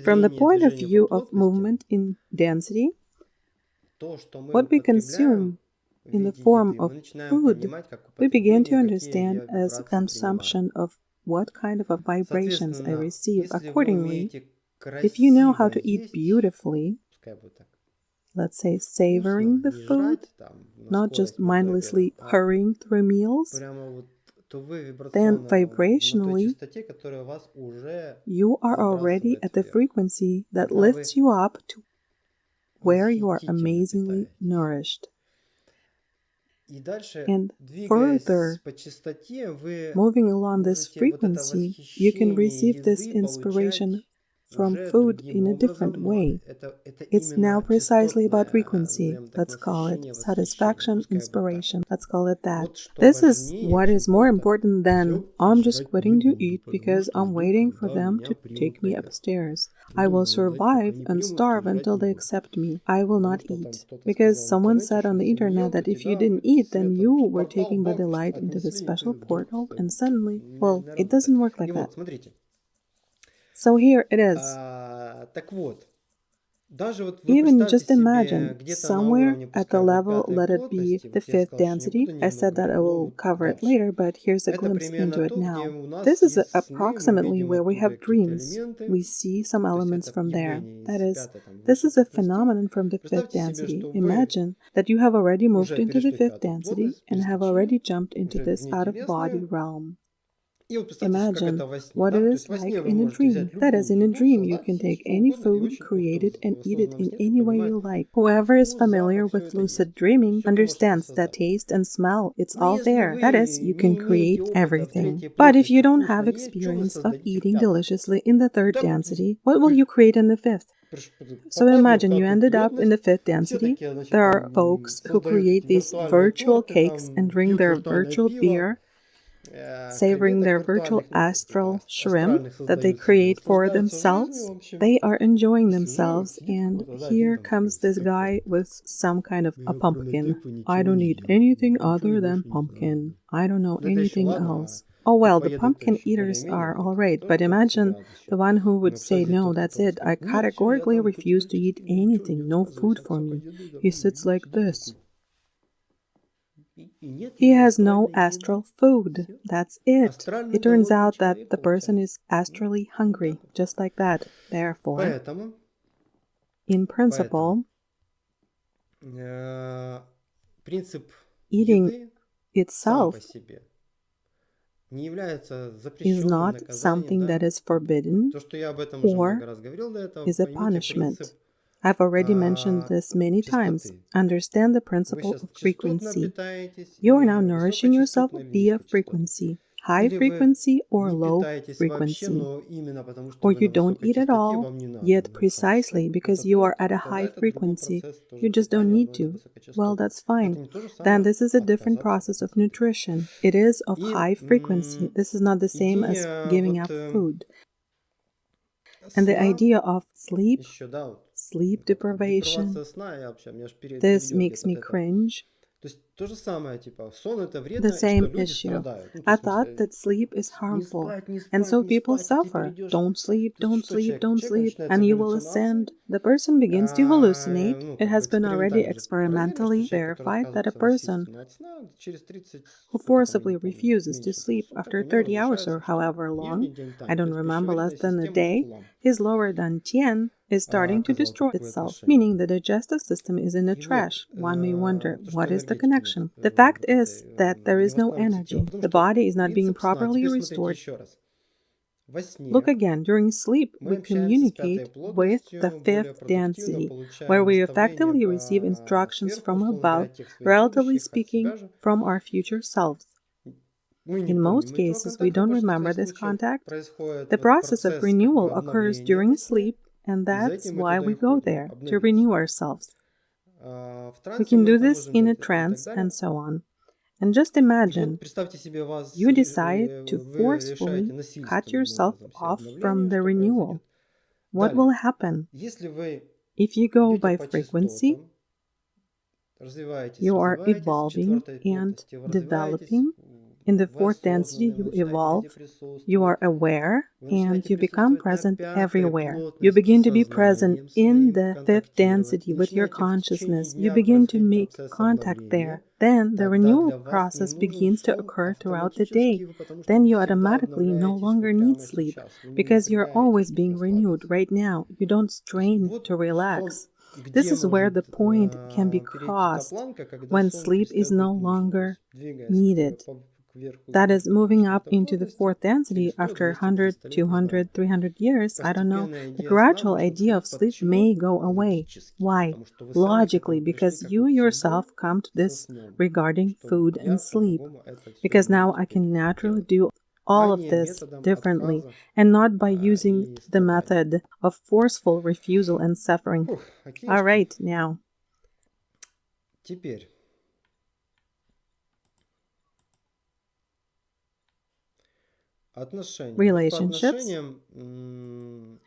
from the point of view of movement in density, what we consume in the form of food, we begin to understand as consumption of what kind of vibrations I receive. Accordingly, if you know how to eat beautifully, let's say savoring the food, not just mindlessly hurrying through meals, then vibrationally, you are already at the frequency that lifts you up to where you are amazingly nourished. And further, moving along this frequency, you can receive this inspiration from food in a different way. It's now precisely about frequency. Let's call it satisfaction, inspiration. Let's call it that. This is what is more important than I'm just quitting to eat because I'm waiting for them to take me upstairs. I will survive and starve until they accept me. I will not eat. Because someone said on the internet that if you didn't eat, then you were taken by the light into the special portal and suddenly, well, it doesn't work like that. So here it is. Even just imagine, somewhere at the level, let it be the fifth density. I said that I will cover it later, but here's a glimpse into it now. This is approximately where we have dreams. We see some elements from there. That is, this is a phenomenon from the fifth density. Imagine that you have already moved into the fifth density and have already jumped into this out-of-body realm. Imagine what it is like in a dream. That is, in a dream, you can take any food, create it, and eat it in any way you like. Whoever is familiar with lucid dreaming understands that taste and smell, it's all there. That is, you can create everything. But if you don't have experience of eating deliciously in the third density, what will you create in the fifth? So imagine you ended up in the fifth density. There are folks who create these virtual cakes and drink their virtual beer, savoring their virtual astral shrimp that they create for themselves. They are enjoying themselves, and here comes this guy with some kind of a pumpkin. I don't eat anything other than pumpkin. I don't know anything else. Oh well, the pumpkin eaters are alright, but imagine the one who would say, no, that's it. I categorically refuse to eat anything, no food for me. He sits like this. He has no astral food. That's it. It turns out that the person is astrally hungry, just like that. Therefore, Поэтому in principle, принцип eating еды сам itself по себе не является is запрещенным not something наказанием, that да? is forbidden То, что я об этом уже or много раз говорил до этого, is a поймите punishment. принцип I've already mentioned this many times. частоты. Understand the Вы principle сейчас of частотно frequency. питаетесь, You are или now nourishing yourself высокочастотно или via низкочастотно. frequency, high Или вы frequency or не low питаетесь вообще, frequency. но именно потому, что Or вы you на don't высокой eat at частоте, all, вам не надо, yet ну, precisely хорошо. because Это you are то, at a тогда high это другой frequency. процесс, тоже You just don't питание, need но это to. Well, высокочастотный. that's Это fine. не то же Then самое this is a different отказаться process от of nutrition. It is of И, high frequency. This is not the same as идея giving вот, up food. And the сна idea of sleep, еще, да, вот, sleep депривация deprivation, сна, я вообще, меня аж this передет makes me где-то это. cringe. То есть то же самое, типа, сон это The вредно, и что same люди issue. страдают. Ну, то I есть, в thought смысле, that sleep is не harmful, спать, не and спать, so не people спать, и ты suffer. перейдешь. Don't sleep, То есть don't что sleep, человек? У don't человека sleep, начинается and you will галлюцинации. ascend. The person begins to hallucinate. Ну, It как бы has been already экспериментально же проверено, что experimentally человек, который verified that a отказывается person насильственно от сна, через 30, who сколько там, я forcibly не помню, refuses to меньше 3 sleep суток, after у него 30 hours or разрушается что? however long, Нервный I гениталий, то don't есть remember less пищеварительная than a система в day, хлам. his lower dantian is starting to Казалось бы, destroy какое itself, отношение? meaning the digestive system is in the И вот, trash. One may wonder, то, что what is the энергетики нет connection? The в fact этой is that there не is no восстанавливается тело. energy. Потому The что body is not being принцип сна, properly теперь смотрите restored. еще раз. Во сне Look again, during sleep, мы we общаемся с пятой communicate with the плотностью, более fifth продуктивно density, получаем where we наставления effectively receive instructions сверху, from условно говоря, above, от тех своих relatively будущих, от speaking, себя же. from our future selves. Мы не In most помним этого cases, we контакта, don't в большинстве remember this случаев contact. происходит The вот process of процесс как renewal бы occurs обновления during во сне, sleep, and и за that's этим мы why туда we и go ходим, there, to обновиться. renew ourselves. В We трансе can мы do это this можем in a делать и так trance далее. and so on. And just И imagine вот представьте себе, вас you decide to вы решаете forcefully cut насильственным yourself образом все off обновления, from the что renewal. произойдет. What Далее, will happen? если вы If you go идете by по frequency, частотам, развиваетесь, you are развиваетесь, в evolving четвертой and плотности вы развиваетесь, developing. In the вы fourth density, осознанный, вы you начинаете evolve, везде you are присутствовать, aware, вы and начинаете you become присутствовать на present пятой everywhere. You плотности begin to с be present сознанием in своим, the fifth контактировать, density with your начинаете в течение consciousness. You дня begin to происходить make процесс contact there. обновления, Then the тогда renewal для вас не process нужен begins to сон occur throughout the day. автоматически, потому что Then вы you всегда automatically no обновляетесь longer вот need прямо sleep сейчас, вы не because you're напрягаетесь, always чтобы being renewed расслабиться. right now. You don't То есть strain вот to сон, relax. This где is where the может point can be перейти та crossed планка, когда when сон sleep is перестает no быть нужен, то longer есть двигаясь needed. кверху, That is moving up четвертой into the плотности, fourth density через 100, after 200, 100, 300 лет, не знаю. 200, 300 years. I don't know. Постепенная The идея сна gradual может idea of отходить. sleep Почему? may go away. Логически. Why? Потому что вы сами к Logically, этому пришли because как you вот yourself судьбой come to со this сном, regarding что food я and sleep. по-другому это всё Because now умею I теперь can naturally делать. do all of this методом differently отказа and not by и using the страданий. method of forceful refusal and suffering. Фух, All окейшки. right, now. Теперь отношения. Вот по Relationships. отношениям,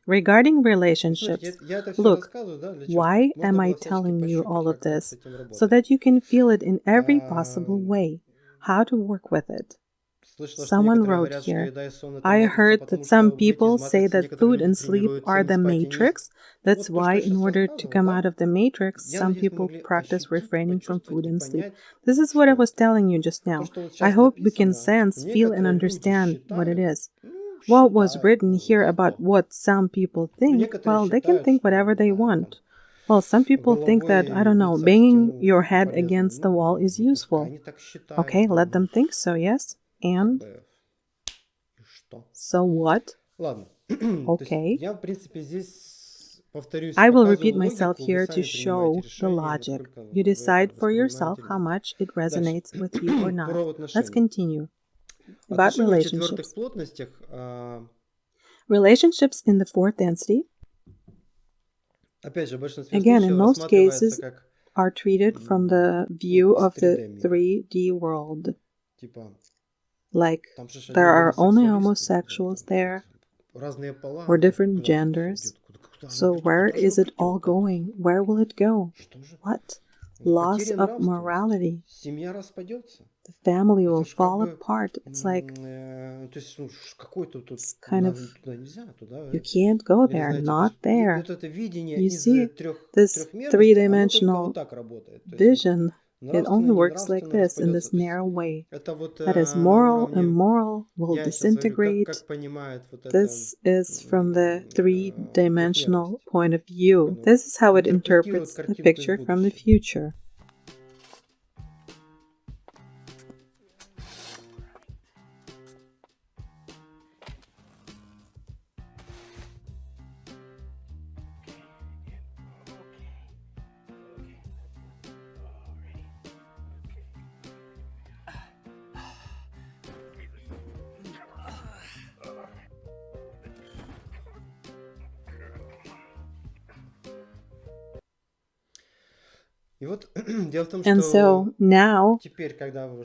Regarding смотрите, relationships, я это все look, рассказываю, да, для чего? why Можно am I было всячески telling you all of пощупать, как с this? этим So работать. that you can feel it in every possible А, way, how to work with it. Слышала, что Someone некоторые wrote говорят, что here, еда и сон это I матрица, heard потому that some что выйти people из say матрицы that некоторые food люди and sleep тренируются are не the спать и не есть. matrix. That's Вот то, что why, я in сейчас order to рассказывал, come да? out of the matrix, Я some надеюсь, мы people могли practice ощутить, refraining from food почувствовать и and sleep. понять, This is what I что was telling you just то, now. что вот I сейчас hope we can написано, sense, feel, and некоторые люди understand what it считают, is. What was считают, written ну, here about что? what some people think, Некоторые well, they can считают, think что, whatever не they знаю, там, want. Well, some people think that, I головой don't know, биться об banging стену your head полезно. against the wall is Ну, пускай useful. они так считают, Okay, let ну, them think so, yes? как And бы, и что? so what? Ладно. То есть Okay. я, в принципе, здесь, повторюсь, I will показываю repeat myself логику, вы here to сами show принимаете the решение, logic. насколько You вы это decide for yourself воспринимаете или how нет. much it Дальше. resonates with you or not. Про Let's отношения. continue. About Отношения в четвертых relationships. плотностях, Relationships in the fourth density, опять же, в большинстве again, in случаев most рассматривается cases, как, are treated from the view из of the 3D мира. 3D world. Типа, Like, там же there are only homosexuals homosexuals there, разные пола, or different куда это всё genders. идёт? Куда оно So придёт? where Куда же is оно it all придёт? going? Where will it go? Что же? What? Вот Loss потеря of нравственности. morality. Семья распадется. The family will Это ж как fall бы, apart. It's like, то есть, ну, какой-то тут, it's kind надо, of, туда нельзя, туда, you can't go или, there, знаете, то not есть, there. вот это видение You из see, this трехмерности, оно только three-dimensional вот так работает. То есть, вот, vision It only works like this, in this narrow way. That is, moral and immoral will disintegrate. This is from the three-dimensional point of view. This is how it interprets the picture from the future. And so now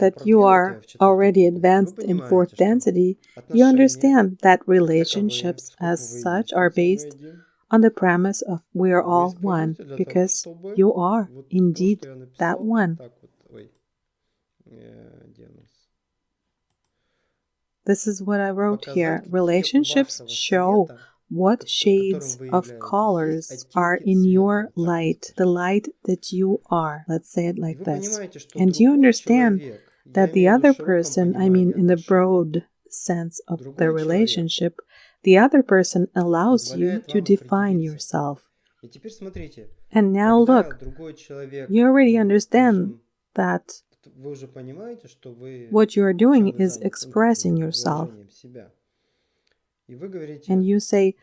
that you are already advanced in fourth density, you understand that relationships as such are based on the premise of we are all one, because you are indeed that one. This is what I wrote here. Relationships show what shades of colors are in your light, the light that you are. Let's say it like this. And you understand that the other person, I mean in the broad sense of the relationship, the other person allows you to define yourself. And now look, you already understand that what you are doing is expressing yourself. And you say,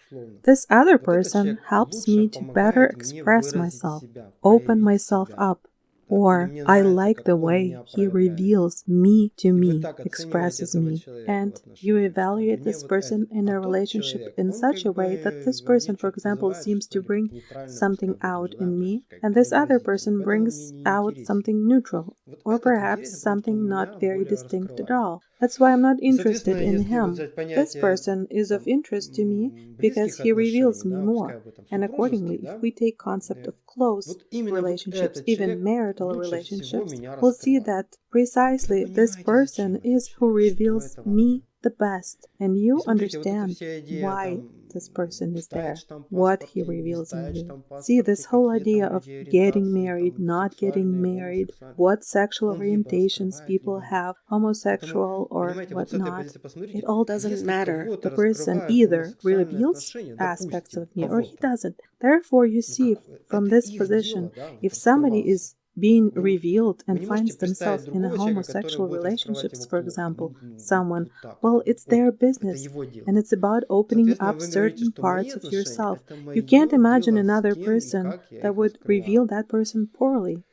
this other person helps me to better express myself, open myself up, or I like the way he reveals me to me, expresses me. And you evaluate this person in a relationship in such a way that this person, for example, seems to bring something out in me, and this other person brings out something neutral, or perhaps something not very distinct at all. That's why I'm not interested in him. This person is of interest to me because he reveals me more. And accordingly, if we take concept of close relationships, even marital relationships, we'll see that precisely this person is who reveals me the best. And you understand why this person is there, what he reveals in you. See, this whole idea of getting married, not getting married, what sexual orientations people have, homosexual or whatnot, it all doesn't matter. The person either reveals aspects of me or he doesn't. Therefore, you see, from this position, if somebody is being revealed and finds themselves in a homosexual relationships, for example, someone, well, it's their business, and it's about opening up certain parts of yourself. You can't imagine another person that would reveal that person poorly.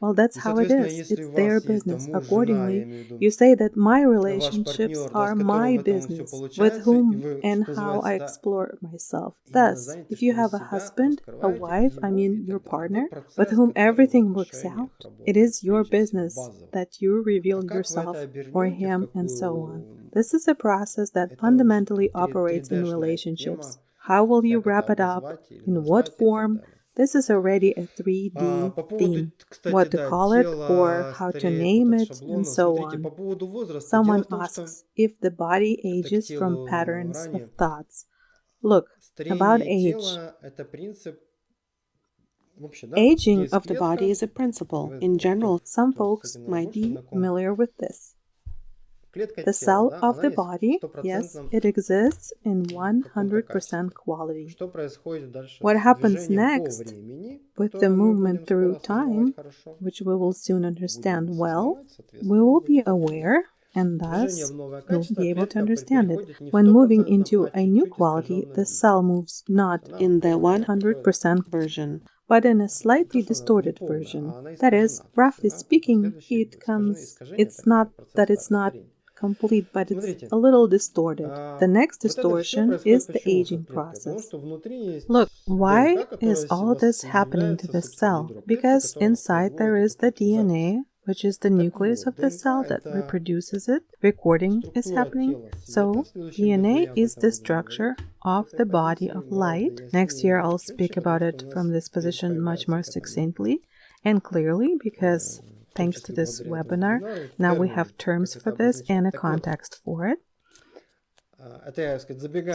Well, that's how it is. It's their business. Accordingly, you say that my relationships are my business, with whom and how I explore myself. Thus, if you have a husband, a wife, I mean your partner, with whom everything works out, it is your business that you reveal yourself for him and so on. This is a process that fundamentally operates in relationships. How will you wrap it up? In what form? This is already a 3D theme, what to call it or how to name it and so on. Someone asks if the body ages from patterns of thoughts. Look, about age. Aging of the body is a principle. In general, some folks might be familiar with this. The cell of the body, yes, it exists in 100% quality. What happens next with the movement through time, which we will soon understand well, we will be aware and thus we'll be able to understand it. When moving into a new quality, the cell moves not in the 100% version, but in a slightly distorted version. That is, roughly speaking, it's not that it's not complete, but it's a little distorted. The next distortion is the aging process. Look, why is all this happening to the cell? Because inside there is the DNA, which is the nucleus of the cell that reproduces it. Recording is happening. So, DNA is the structure of the body of light. Next year I'll speak about it from this position much more succinctly and clearly, because thanks to this webinar, now we have terms for this and a context for it.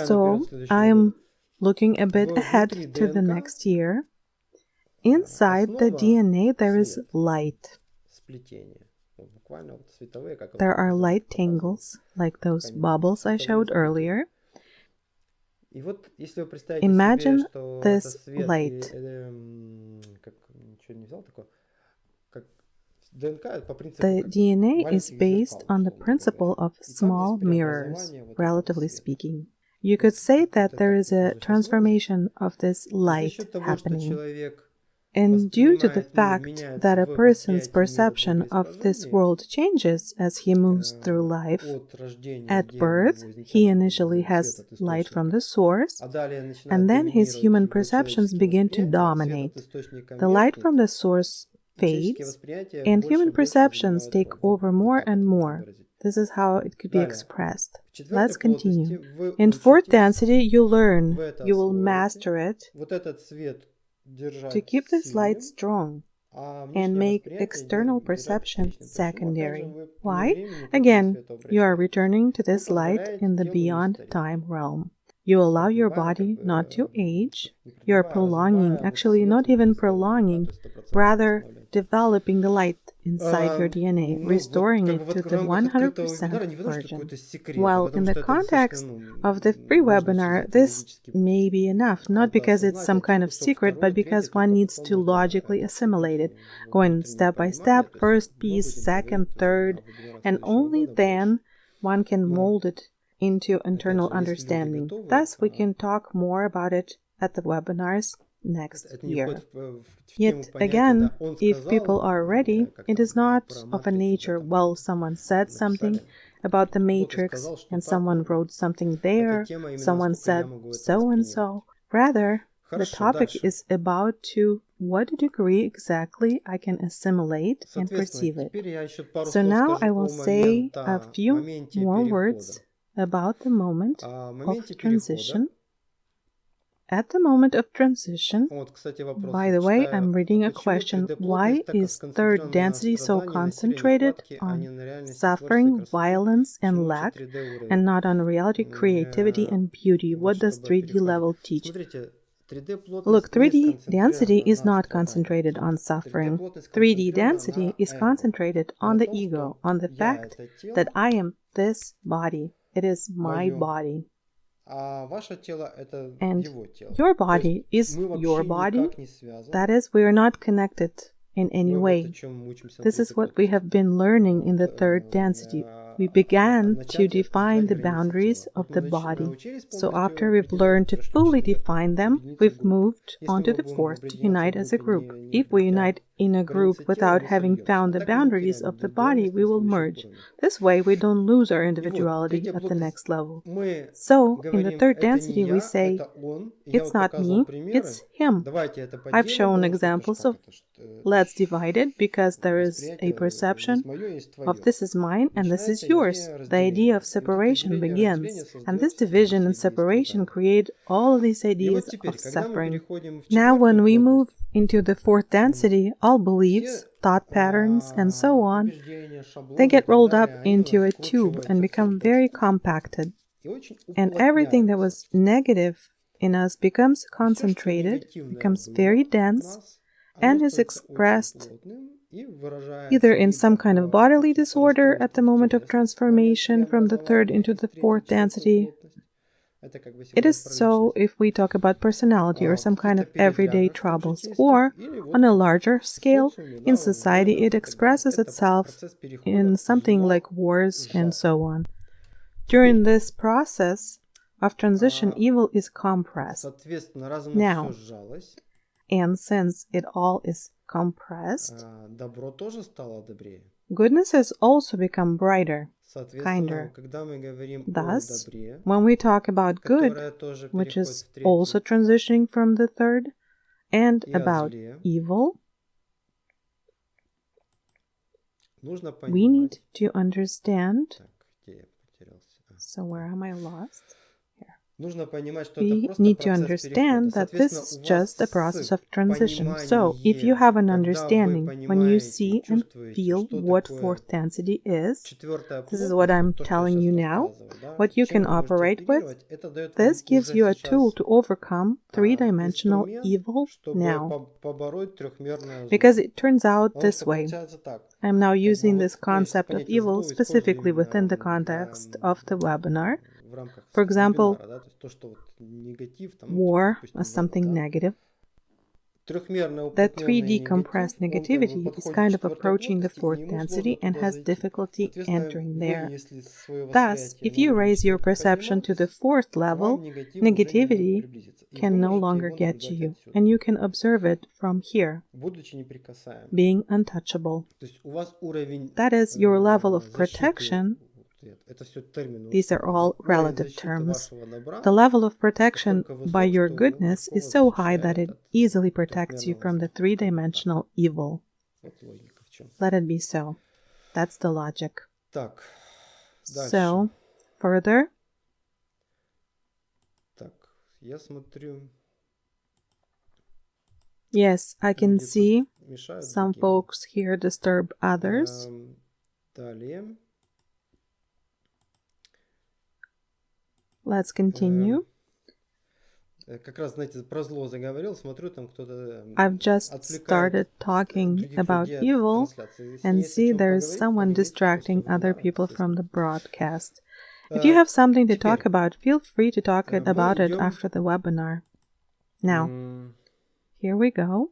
So I'm looking a bit ahead to the next year. Inside the DNA there is light. сплетения. Вот буквально вот световые, как There вот are показали, light показывают. tangles, like those bubbles I showed earlier. И вот если вы представите Imagine себе, что это this свет, light. как ничего не взял такое, как ДНК по принципу The как DNA is маленьких based зеркал, on the условно principle говоря. of И там small есть mirrors, преобразование вот этого relatively света. speaking. You could say that Это there так is a можно сейчас выразить. transformation of this И за light счет того, что happening. человек And due to the воспринимает мир, fact меняется that a в person's восприятии мира в perception of this богоисправлении, world changes as he moves through life, от рождения, at где у birth, него he изначально initially был has свет от light from источника, the source, а далее начинает and then his доминировать human его perceptions человеческие begin to восприятия, свет dominate. от источника The light from меркнет, the source и человеческие fades, восприятия and больше human и больше perceptions занимают take роль. over Вот more так and это можно more. выразить. This is how it could be Далее. expressed. В четвертой Let's continue. плотности вы In fourth учитесь density, you learn, в это you will освоите, master it вот этот свет to держать keep this light сильным, strong а and внешнее make восприятие external держать perception вторичным. Причем, опять же, secondary. вы вне Why? времени к этому Again, свету you are обращаетесь. returning to Вы this light позволяете in the телу не beyond стареть, time realm. You allow your продлевая, body как not to бы, age. не You are продлевая, prolonging, развивая вот actually свет not even внутри своего ДНК, prolonging, то есть 100% rather восстановлять. developing the light inside your DNA, Ну, вот restoring как it бы to в the рамках открытого 100% вебинара не потому, что version. какой-то секрет, а While in потому the что это достаточно, context of the free можно webinar, чисто this логически may be enough, not because it's осознать, some а kind тем, of что secret, but второе, because третье one только needs потом to можно logically это assimilate it, в going внутреннее step by понимание. step, То есть first мы piece, будем second, говорить third, на вебинарах and следующего only года больше. then one can Но, mold it into internal опять же, если люди understanding. готовы, Thus, we can talk more about it at the webinars next это не year. входит в тему Yet понятия, again, да, он if people сказал, are ready, как it там is not про of a матрицу, да, nature, там well, someone said something написали, about the кто-то matrix сказал, что and так, someone ну, wrote something это there, тема именно, someone насколько я said могу это so and воспринимать. so. Rather, the Хорошо, topic дальше. is about to what degree exactly I can assimilate and Соответственно, perceive it. теперь я еще пару So слов now I скажу will о say a few моменте more перехода. words about the moment О of моменте transition. перехода. At the moment of transition, Вот, кстати, вопрос. by the way, Читаю. I'm reading a Почему question. 3D-плотность Why так is third сконцентрирована на density so страдании, на силе concentrated нехватки, а не on на реальности творчества и suffering, красоты? violence, and Почему лучше lack, 3D уровень? and not on reality, creativity, and beauty? Вот What does чтобы 3D переходить. level teach? Смотрите, 3D-плотность Look, не 3D density сконцентрирована is на not страдании. concentrated on suffering. 3D-плотность 3D сконцентрирована density на is эго. concentrated on На the том, ego, что on the я fact это тело, that I am this body. It is my мое, body. а ваше тело это And его тело. your То есть body is мы your вообще body. никак не связаны. That is, we are not connected in any Мы вот о way. чем мы учимся на This is what 3D-плотности. we have been learning in the third density. We began to define the boundaries of the body. So after we've learned to fully define them, we've moved on to the fourth to unite as a group. If we unite in a group without having found the boundaries of the body, we will merge. This way we don't lose our individuality at the next level. So, in the third density we say, it's not me, it's him. I've shown examples of let's divide it because there is a perception of this is mine and this is yours. The idea of separation begins, and this division and separation create all of these ideas of suffering. Now when we move into the fourth density, all beliefs, thought patterns, and so on, they get rolled up into a tube and become very compacted. And everything that was negative in us becomes concentrated, becomes very dense, and is expressed either in some kind of bodily disorder at the moment of transformation from the third into the fourth density. It is so if we talk about personality or some kind of everyday troubles, or on a larger scale, in society it expresses itself in something like wars and so on. During this process of transition, evil is compressed. Now, and since it all is compressed, goodness has also become brighter, kinder. Thus, when we talk about good, which is also transitioning from the third, and about evil, we need to understand. So where am I lost? We need to understand that this is just a process of transition. So, if you have an understanding, when you see and feel what fourth density is, this is what I'm telling you now, what you can operate with, this gives you a tool to overcome three-dimensional evil now. Because it turns out this way. I'm now using this вот, concept of понятие evil зло specifically используем within the для, context of the webinar. в рамках For example, вебинара, да, то есть то, что вот негатив, там, war допустим, as зло, something да. negative. Трехмерно That уплотненный 3D негатив, compressed он как бы negativity is подходит к kind of четвертой approaching the плотности, и fourth ему сложно density and туда has зайти. difficulty Соответственно, entering вы, there. если свое Thus, восприятие if на you уровне raise your четвертой perception to the поднимаетесь, fourth к вам level, негатив уже не может negativity приблизиться. И вы can no можете longer его get to наблюдать you, отсюда, and you can observe it from here, будучи неприкасаемым. being untouchable. То есть у вас уровень That is your level of защиты, protection. это все термины These are условно, all да? Уровень relative защиты terms. вашего добра The level of protection настолько by высок, your что goodness легко is вас so high that защищает it от easily protects you трехмерного from the зла. three-dimensional evil. Вот логика в чем. Let it be so. That's the logic. Так, дальше. So, further, Так, я смотрю, yes, I can люди see тут мешают some другим. folks here disturb others. Далее. Let's continue. Как раз, знаете, про зло заговорил, смотрю, там кто-то I've just отвлекает started talking других about людей от evil трансляции. Если and есть о see чем there's поговорить, someone поговорите distracting после other вебинара, people from the естественно. broadcast. If you have something to talk about, feel free to talk Мы about it идем, after the webinar. Now, м, here we go.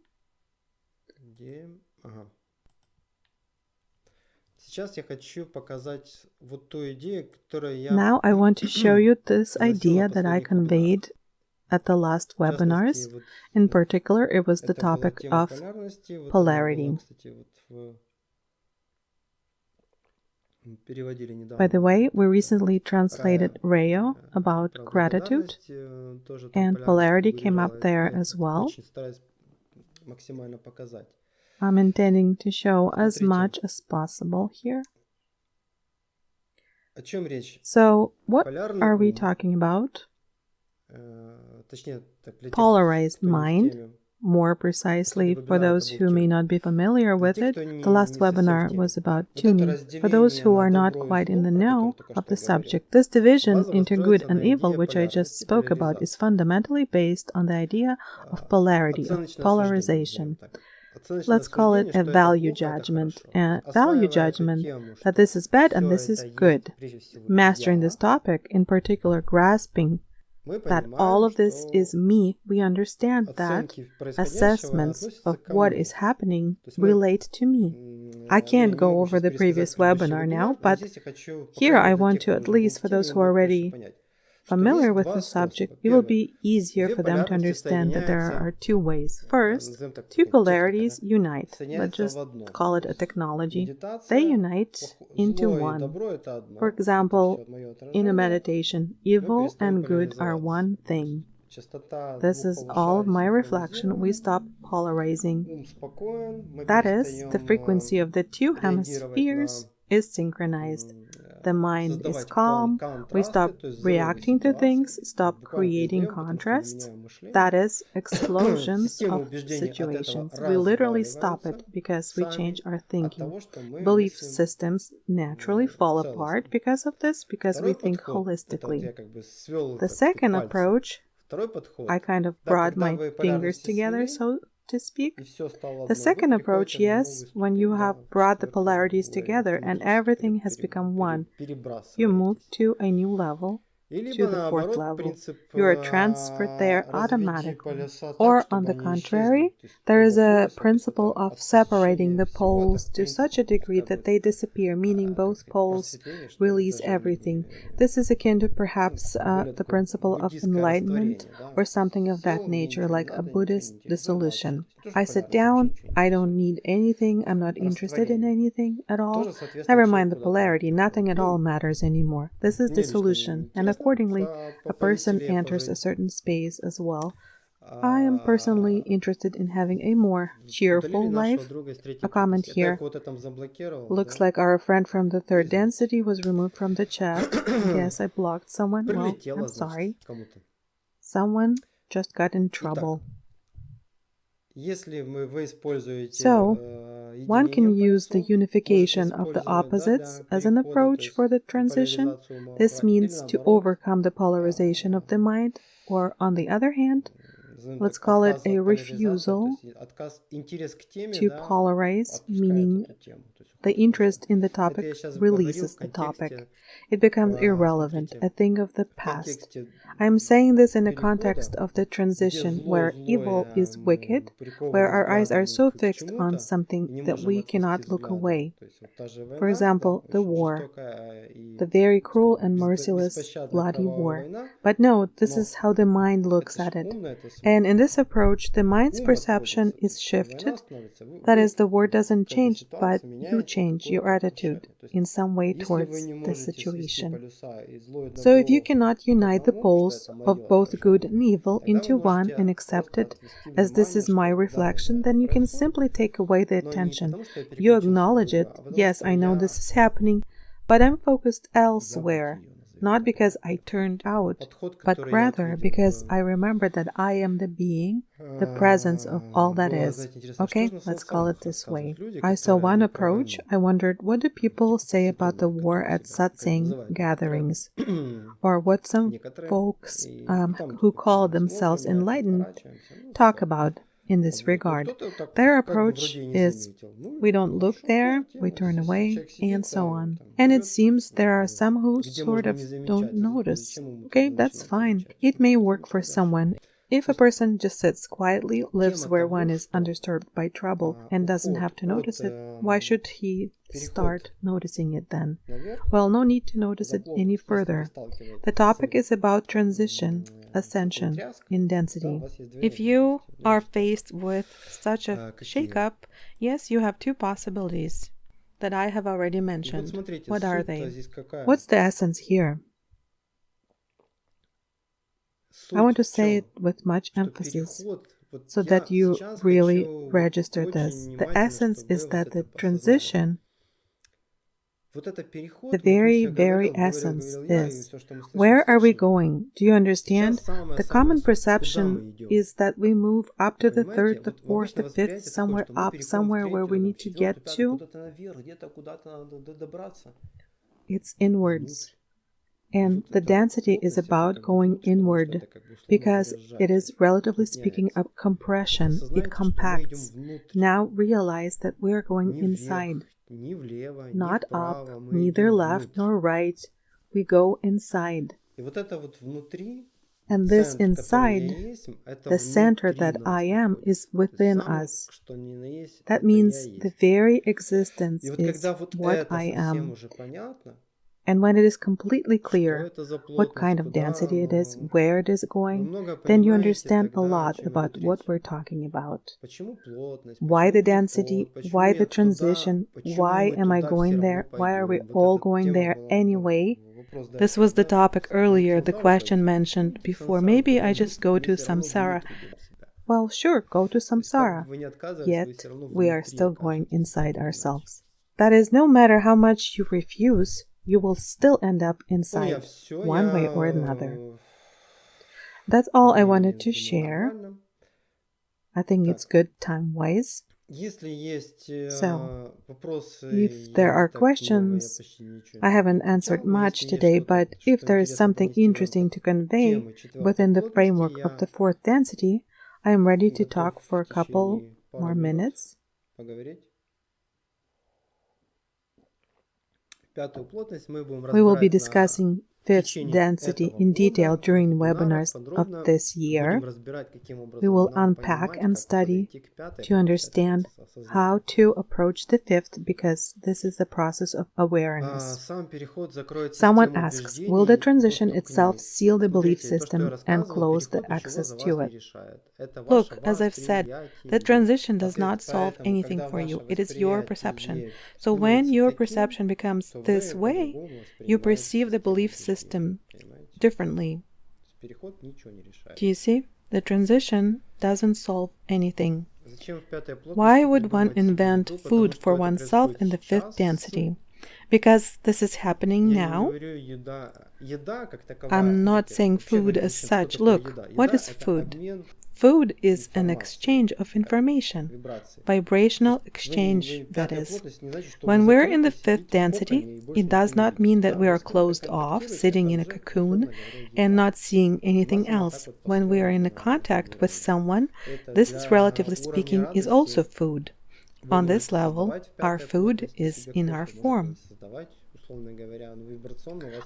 где? Ага. Сейчас я хочу показать вот ту идею, которую я Now I want to show you this доносил на idea that I последних вебинарах. conveyed at the last В частности, webinars. вот In particular, it was the это была topic тема of полярности. Вот polarity. она была, кстати, вот переводили недавно. By the way, we recently translated Rayo about Про gratitude, благодарность, тоже там and полярность polarity came up фигурировала. there Я as well. очень стараюсь максимально показать. I'm intending to show as Смотрите. much as possible here. О чем речь? So, what Полярный are we ум, talking about? точнее, так, для тех, Polarized кто не в mind. теме. More precisely, for those who may not be familiar with it, the last webinar was about tuning. For those who are not quite in the know of the subject, this division into good and evil, which I just spoke about, is fundamentally based on the idea of polarity, of polarization. Let's call it a value judgment. A value judgment that this is bad and this is good. Mastering this topic, in particular grasping that all of this is me, we understand that assessments of what is happening relate to me. I can't go over the previous webinar now, but here I want to, at least for those who are already familiar with the subject, it will be easier for them to understand that there are two ways. First, two polarities unite. Let's just call it a technology. They unite into one. For example, in a meditation, evil and good are one thing. This is all of my reflection. We stop polarizing. That is, the frequency of the two hemispheres is synchronized. The mind is calm. We stop reacting to things, stop creating contrast. That is, explosions of situations. We literally stop it because we change our thinking. Belief systems naturally fall apart because of this, because we think holistically. The second approach, I kind of brought my fingers together, so to speak. The second approach, yes, when you have brought the polarities together and everything has become one, you move to a new level, to the fourth level. You are transferred there automatically. Or, on the contrary, there is a principle of separating the poles to such a degree that they disappear, meaning both poles release everything. This is akin to perhaps the principle of enlightenment or something of that nature, like a Buddhist dissolution. I sit down, I don't need anything, I'm not interested in anything at all. Never mind the polarity, nothing at all matters anymore. This is dissolution, and accordingly, a person enters a certain space as well. I am personally interested in having a more cheerful life. A comment here. Looks like our friend from the third density was removed from the chat. Guess I blocked someone. Well, I'm sorry. Someone just got in trouble. So, one can use the unification of the opposites as an approach for the transition. This means to overcome the polarization of the mind, or on the other hand, let's call it a refusal to polarize, meaning the interest in the topic releases the topic. It becomes irrelevant, a thing of the past. I am saying this in the context of the transition where evil is wicked, where our eyes are so fixed on something that we cannot look away. For example, the war, the very cruel and merciless, bloody war. But no, this is how the mind looks at it. And in this approach, the mind's perception is shifted. That is, the war doesn't change, but you change your attitude in some way towards the situation. So if you cannot unite the poles of both good and evil into one and accept it as this is my reflection, then you can simply take away the attention. You acknowledge it. Yes, I know this is happening, but I'm focused elsewhere. Not because I turned out, but rather because I remember that I am the being, the presence of all that is. Okay, let's call it this way. I saw one approach. I wondered, what do people say about the war at satsang gatherings? Or what some folks who call themselves enlightened talk about in this regard. Their approach is, we don't look there, we turn away, and so on. And it seems there are some who sort of don't notice. Okay, that's fine. It may work for someone. If a person just sits quietly, lives where one is undisturbed by trouble, and doesn't have to notice it, why should he start noticing it then? Well, no need to notice it any further. The topic is about transition, ascension, in density. If you are faced with such a shakeup, yes, you have two possibilities that I have already mentioned. What are they? What's the essence here? I want to say it with much emphasis so that you really register this. The essence is that the transition, the very, very essence is, where are we going? Do you understand? The common perception is that we move up to the third, the fourth, the fifth, somewhere up, somewhere where we need to get to. It's inwards. And the density is about going inward because it is, relatively speaking, a compression. It compacts. Now realize that we are going inside. Not up, neither left nor right. We go inside. And this inside, the center that I am, is within us. That means the very existence is what I am. And when it is completely clear what kind of density it is, where it is going, then you understand a lot about what we're talking about. Why the density? Why the transition? Why am I going there? Why are we all going there anyway? This was the topic earlier, the question mentioned before. Maybe I just go to samsara. Well, sure, go to samsara. Yet, we are still going inside ourselves. That is, no matter how much you refuse, you will still end up inside, one way or another. That's all I wanted to share. I think it's good time-wise. So, if there are questions, I haven't answered much today, but if there is something interesting to convey within the framework of the fourth density, I am ready to talk for a couple more minutes. We will be discussing fifth density in detail during webinars of this year. We will unpack and study to understand how to approach the fifth, because this is the process of awareness. Someone asks, will the transition itself seal the belief system and close the access to it? Look, as I've said, the transition does not solve anything for you. It is your perception. So when your perception becomes this way, you perceive the belief system differently. Do you see? The transition doesn't solve anything. Why would one invent food for oneself in the fifth density? Because this is happening now. I'm not saying food as such. Look, what is food? Food is an exchange of information, vibrational exchange, that is. When we're in the fifth density, it does not mean that we are closed off, sitting in a cocoon, and not seeing anything else. When we are in contact with someone, this is, relatively speaking, is also food. On this level, our food is in our form.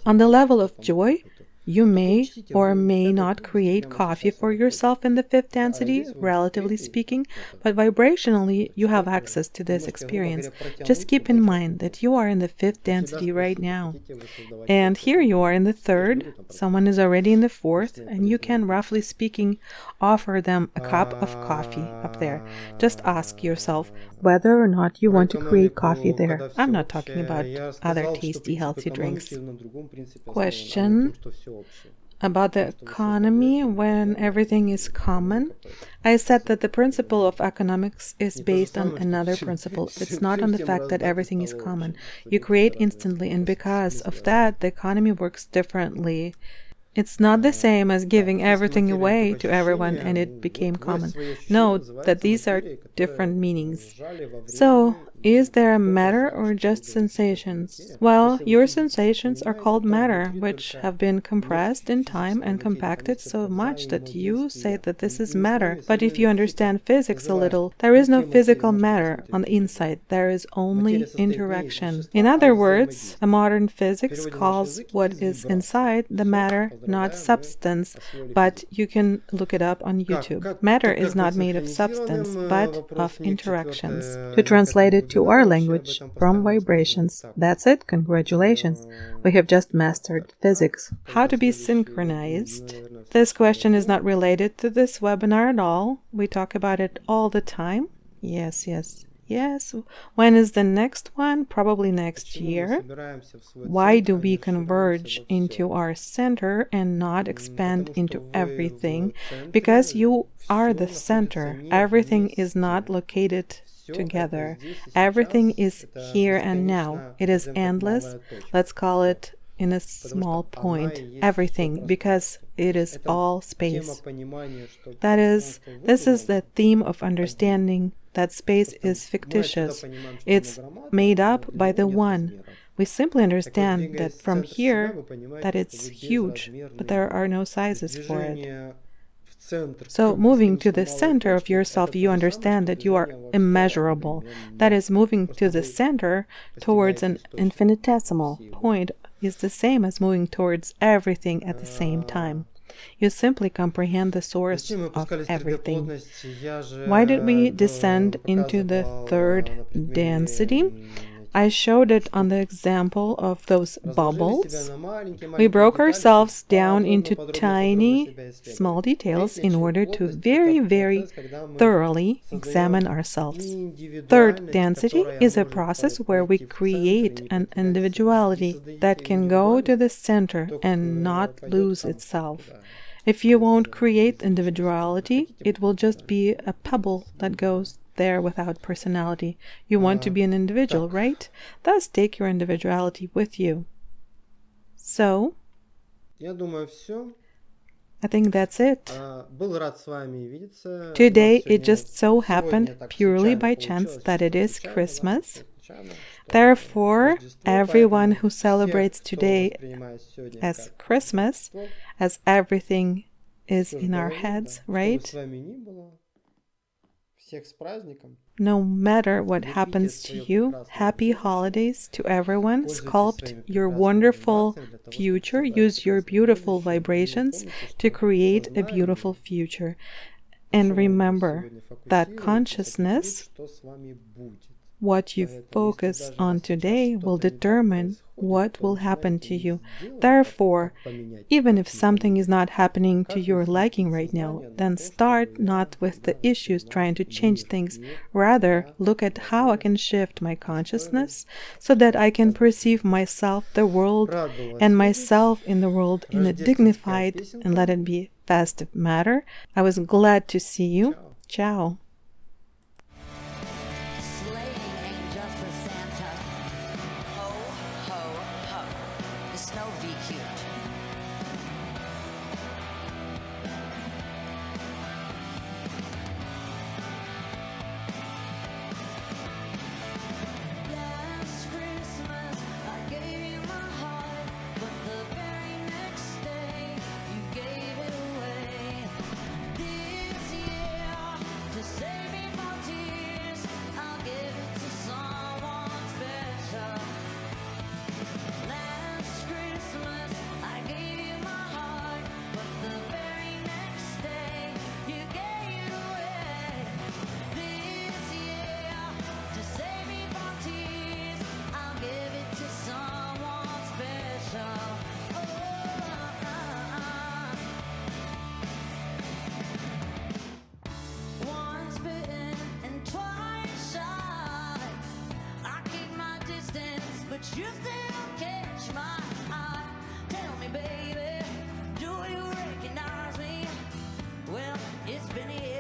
On the level of joy, you may or may not create coffee for yourself in the fifth density, relatively speaking, but vibrationally you have access to this experience. Just keep in mind that you are in the fifth density right now. And here you are in the third, someone is already in the fourth, and you can, roughly speaking, offer them a cup of coffee up there. Just ask yourself whether or not you want to create coffee there. I'm not talking about other tasty, healthy drinks. Question about the economy when everything is common. I said that the principle of economics is based on another principle. It's not on the fact that everything is common. You create instantly, and because of that, the economy works differently. It's not the same as giving everything away to everyone and it became common. Note that these are different meanings. So, is there a matter or just sensations? Well, your sensations are called matter, which have been compressed in time and compacted so much that you say that this is matter. But if you understand physics a little, there is no physical matter on the inside. There is only interaction. In other words, a modern physics calls what is inside the matter, not substance, but you can look it up on YouTube. Matter is not made of substance, but of interactions. To translate it to our language, from vibrations. That's it, congratulations. We have just mastered physics. How to be synchronized? This question is not related to this webinar at all. We talk about it all the time. Yes. When is the next one? Probably next year. Why do we converge into our center and not expand into everything? Because you are the center. Everything is not located together. Everything is here and now. It is endless. Let's call it in a small point, everything, because it is all space. That is, this is the theme of understanding that space is fictitious. It's made up by the one. We simply understand that from here that it's huge, but there are no sizes for it. So moving to the center of yourself, you understand that you are immeasurable. That is, moving to the center towards an infinitesimal point is the same as moving towards everything at the same time. You simply comprehend the source of everything. Why did we descend into the third density? I showed it on the example of those bubbles. We broke ourselves down into tiny, small details in order to very, very thoroughly examine ourselves. Third density is a process where we create an individuality that can go to the center and not lose itself. If you won't create individuality, it will just be a pebble that goes there without personality. You want to be an individual, right? Thus, take your individuality with you. So, I think that's it. Today, it just so happened, purely by chance, that it is Christmas. Therefore, everyone who celebrates today as Christmas, as everything is in our heads, right? No matter what happens to you, happy holidays to everyone. Sculpt your wonderful future. Use your beautiful vibrations to create a beautiful future. And remember that consciousness, what you focus on today, will determine what will happen to you. Therefore, even if something is not happening to your liking right now, then start not with the issues trying to change things. Rather, look at how I can shift my consciousness so that I can perceive myself, the world, and myself in the world in a dignified and let it be festive manner. I was glad to see you. Ciao. It's been a